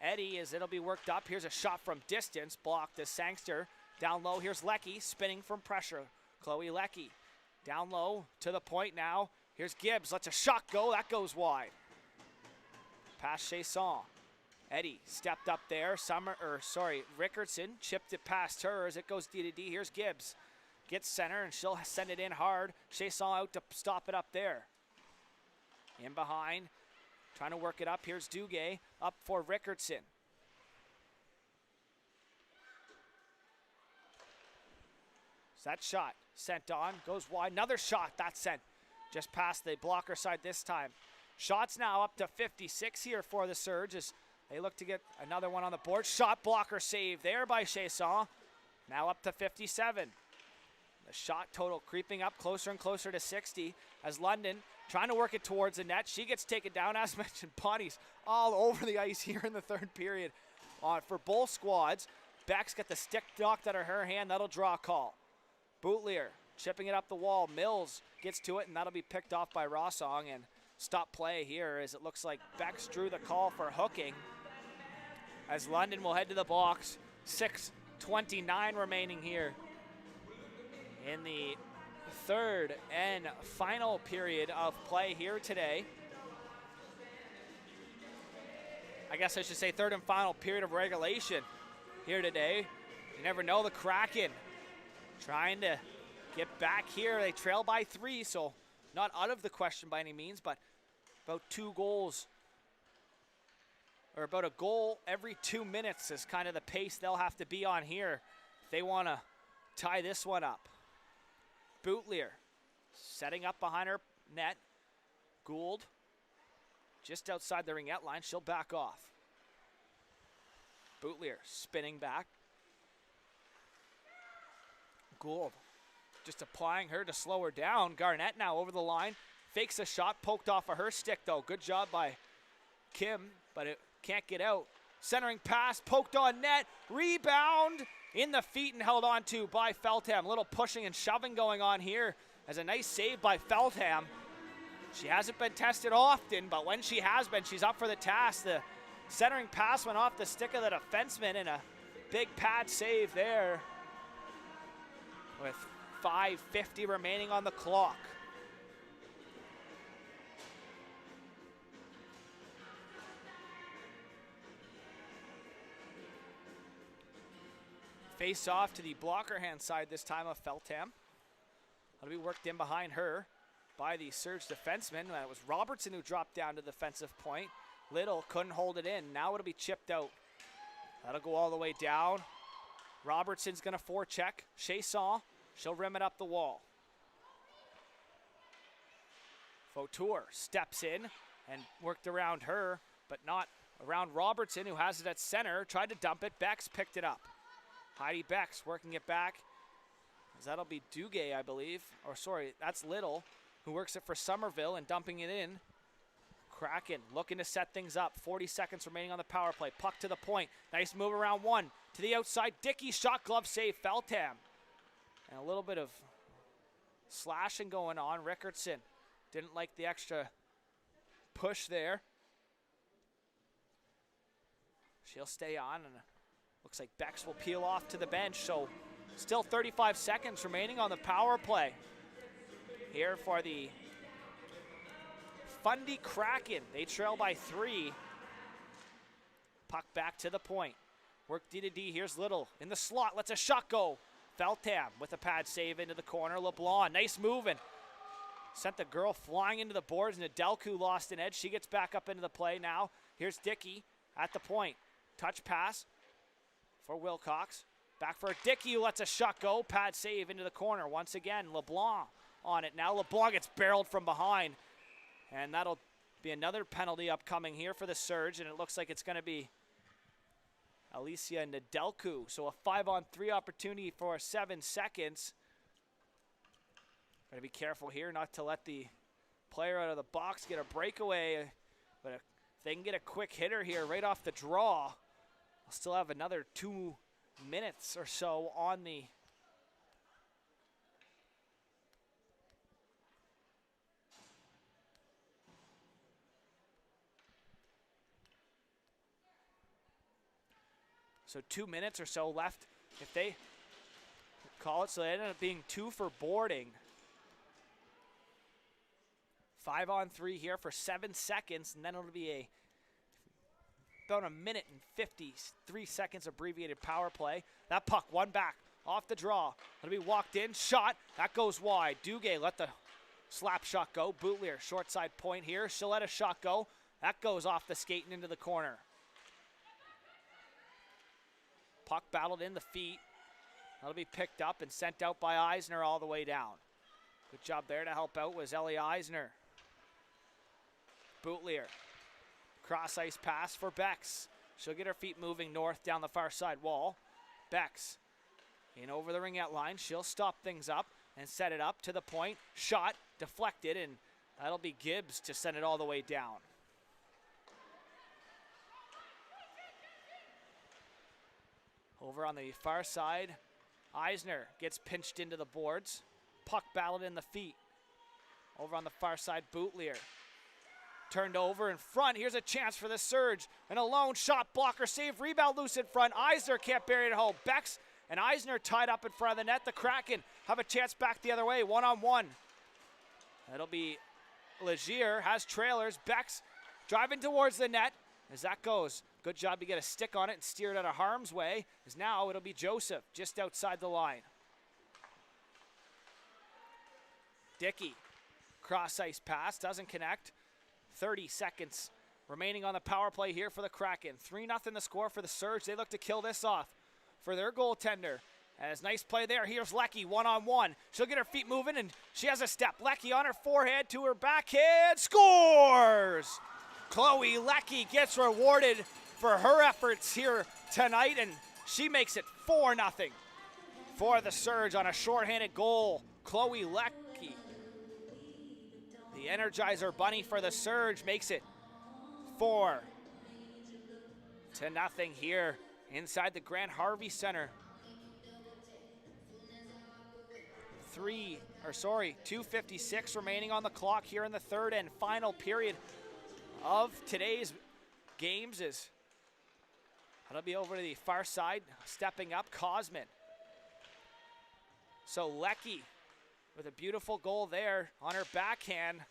Speaker 1: Eddy, as it'll be worked up. Here's a shot from distance, blocked as Sangster. Down low, here's Leckie, spinning from pressure. Chloe Leckie down low to the point now. Here's Gibbs, lets a shot go, that goes wide. Past Chasson. Eddy stepped up there. Rickardson chipped it past her as it goes D to D. Here's Gibbs. Gets center and she'll send it in hard. Chasson out to stop it up there. In behind, trying to work it up. Here's Duguay up for Rickardson. So that shot sent on, goes wide. Another shot that's sent just past the blocker side this time. Shots now up to 56 here for the Surge as they look to get another one on the board. Shot blocker save there by Chasson. Now up to 57. The shot total creeping up closer and closer to 60 as London trying to work it towards the net. She gets taken down, as mentioned, bodies all over the ice here in the third period for both squads. Beck's got the stick knocked out of her hand. That'll draw a call. Boutlier chipping it up the wall. Mills gets to it, and that'll be picked off by Rossong and stop play here as it looks like Beck's drew the call for hooking as London will head to the box. 6:29 remaining here in the third and final period of play here today. I guess I should say third and final period of regulation here today. You never know, the Kraken trying to get back here. They trail by 3, so not out of the question by any means, but about 2 goals, or about a goal every 2 minutes is kind of the pace they'll have to be on here if they want to tie this one up. Boutlier setting up behind her net. Gould just outside the ringette line. She'll back off. Boutlier spinning back. Gould just applying her to slow her down. Garnett now over the line. Fakes a shot, poked off of her stick though. Good job by Kim, but it can't get out. Centering pass, poked on net. Rebound in the feet and held on to by Feltham. A little pushing and shoving going on here as a nice save by Feltham. She hasn't been tested often, but when she has been, she's up for the task. The centering pass went off the stick of the defenseman and a big pad save there with 5:50 remaining on the clock. Face off to the blocker hand side this time of Feltham. That'll be worked in behind her by the Surge defenseman. It was Robertson who dropped down to the defensive point. Little couldn't hold it in. Now it'll be chipped out. That'll go all the way down. Robertson's going to forecheck. Chasson, she'll rim it up the wall. Fautour steps in and worked around her, but not around Robertson, who has it at center. Tried to dump it. Bex picked it up. Heidi Bex working it back. That'll be Duguay, I believe. Or sorry, that's Little, who works it for Somerville and dumping it in. Kraken looking to set things up. 40 seconds remaining on the power play. Puck to the point. Nice move around one. To the outside. Dickey shot glove save. Feltham. And a little bit of slashing going on. Rickardson didn't like the extra push there. She'll stay on, and looks like Bex will peel off to the bench. So still 35 seconds remaining on the power play. Here for the Fundy Kraken. They trail by 3. Puck back to the point. Work D to D. Here's Little in the slot. Lets a shot go. Feltham with a pad save into the corner. LeBlanc, nice moving. Sent the girl flying into the boards. Nedelku lost an edge. She gets back up into the play now. Here's Dickey at the point. Touch pass for Wilcox. Back for Dickey, who lets a shot go. Pad save into the corner. Once again, LeBlanc on it. Now LeBlanc gets barreled from behind. And that'll be another penalty upcoming here for the Surge. And it looks like it's going to be Alicia Nedelku. So a 5-on-3 opportunity for 7 seconds. Got to be careful here not to let the player out of the box get a breakaway. But if they can get a quick hitter here right off the draw, we'll still have another 2 minutes or so on the so 2 minutes or so left if they call it. So they ended up being 2 for boarding. 5-on-3 here for 7 seconds, and then it'll be about a minute and 53 seconds abbreviated power play. That puck, one back, off the draw. It'll be walked in, shot, that goes wide. Duguay let the slap shot go. Boutlier, short side point here. She'll let a shot go. That goes off the skate and into the corner. Puck battled in the feet. That'll be picked up and sent out by Eisner all the way down. Good job there to help out was Ellie Eisner. Boutlier. Cross ice pass for Bex. She'll get her feet moving north down the far side wall. Bex in over the ringette line. She'll stop things up and set it up to the point. Shot deflected, and that'll be Gibbs to send it all the way down. Over on the far side, Eisner gets pinched into the boards. Puck battled in the feet. Over on the far side, Boutlier. Turned over in front. Here's a chance for the Surge. And a lone shot, blocker save, rebound loose in front. Eisner can't bury it at home. Bex and Eisner tied up in front of the net. The Kraken have a chance back the other way, 1-on-1. That'll be Legier, has trailers. Bex driving towards the net. As that goes, good job to get a stick on it and steer it out of harm's way. As now it'll be Joseph just outside the line. Dickey, cross ice pass, doesn't connect. 30 seconds remaining on the power play here for the Kraken. 3-0 the score for the Surge. They look to kill this off for their goaltender. As nice play there. Here's Leckie, 1-on-1. She'll get her feet moving, and she has a step. Leckie on her forehand to her backhand. Scores! Chloe Leckie gets rewarded for her efforts here tonight, and she makes it 4-0 for the Surge on a shorthanded goal Chloe Leckie. The Energizer Bunny for the Surge makes it 4-0 here inside the Grant Harvey Center. 2:56 remaining on the clock here in the third and final period of today's games. Is that'll be over to the far side, stepping up Cosman. So Leckie with a beautiful goal there on her backhand,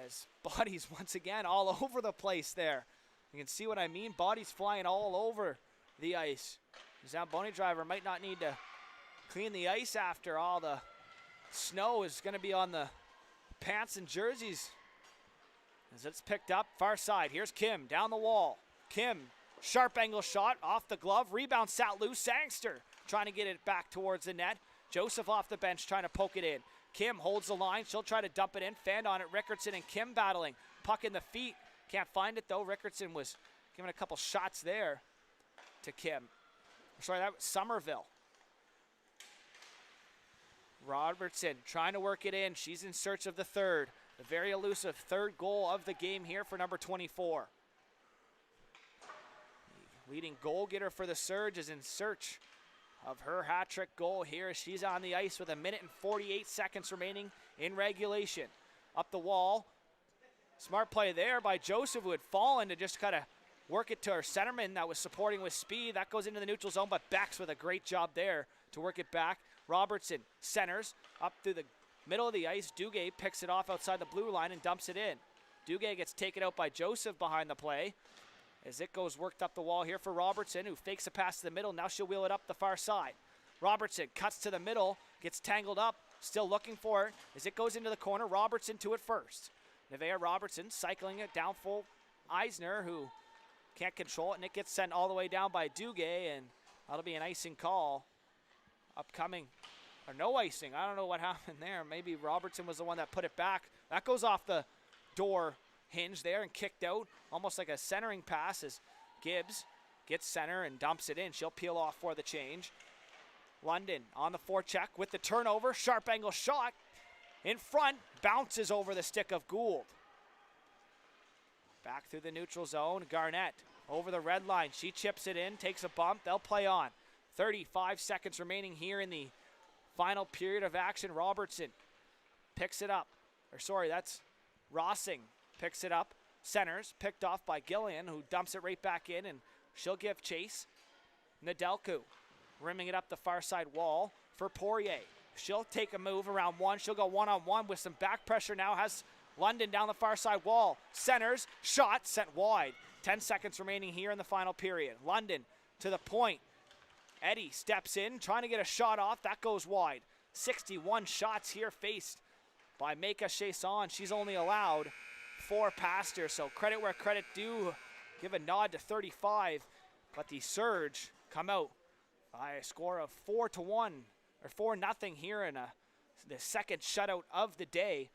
Speaker 1: as bodies once again all over the place there. You can see what I mean, bodies flying all over the ice. The Zamboni driver might not need to clean the ice after all the snow is going to be on the pants and jerseys. As it's picked up, far side, here's Kim down the wall. Kim, sharp angle shot off the glove, rebound sat loose, Sangster trying to get it back towards the net. Joseph off the bench trying to poke it in. Kim holds the line, she'll try to dump it in, fanned on it, Rickardson and Kim battling. Puck in the feet, can't find it though. Rickardson was giving a couple shots there to Kim. Sorry, that was Somerville. Robertson trying to work it in. She's in search of the third. The very elusive third goal of the game here for number 24. The leading goal getter for the Surge is in search of her hat-trick goal here. She's on the ice with 1:48 seconds remaining in regulation. Up the wall. Smart play there by Joseph, who had fallen to just kind of work it to her centerman that was supporting with speed. That goes into the neutral zone, but Bex with a great job there to work it back. Robertson centers up through the middle of the ice. Duguay picks it off outside the blue line and dumps it in. Duguay gets taken out by Joseph behind the play as it goes worked up the wall here for Robertson, who fakes a pass to the middle. Now she'll wheel it up the far side. Robertson cuts to the middle, gets tangled up, still looking for it as it goes into the corner. Robertson to it first. Nevaeh Robertson cycling it down full Eisner, who can't control it, and it gets sent all the way down by Duguay, and that'll be an icing call upcoming. Or no icing. I don't know what happened there. Maybe Robertson was the one that put it back. That goes off the door hinge there and kicked out, almost like a centering pass as Gibbs gets center and dumps it in. She'll peel off for the change. London on the forecheck with the turnover. Sharp angle shot in front. Bounces over the stick of Gould. Back through the neutral zone. Garnett over the red line. She chips it in, takes a bump. They'll play on. 35 seconds remaining here in the final period of action. Robertson picks it up. Or sorry, that's Rossing picks it up. Centers, picked off by Gillian, who dumps it right back in, and she'll give chase. Nedelku rimming it up the far side wall for Poirier. She'll take a move around one. She'll go one-on-one with some back pressure now. Has London down the far side wall. Centers, shot, sent wide. 10 seconds remaining here in the final period. London to the point. Eddie steps in, trying to get a shot off. That goes wide. 61 shots here faced by Meka Chasson. She's only allowed 4 past her, so credit where credit due. Give a nod to 35, but the Surge come out by a score of 4-1 or 4-0 here in the second shutout of the day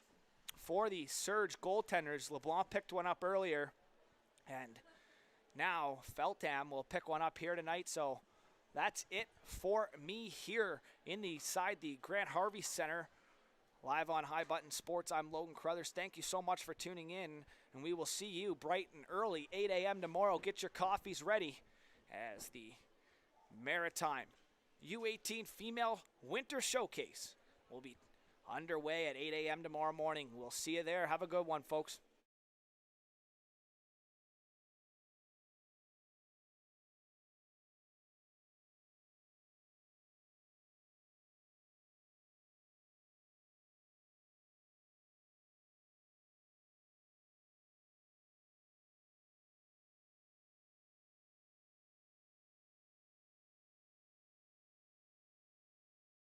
Speaker 1: for the Surge goaltenders. LeBlanc picked one up earlier, and now Feltham will pick one up here tonight. So that's it for me here inside the Grant Harvey Center. Live on High Button Sports, I'm Logan Carruthers. Thank you so much for tuning in, and we will see you bright and early, 8 a.m. tomorrow. Get your coffees ready as the Maritime U18 Female Winter Showcase will be underway at 8 a.m. tomorrow morning. We'll see you there. Have a good one, folks.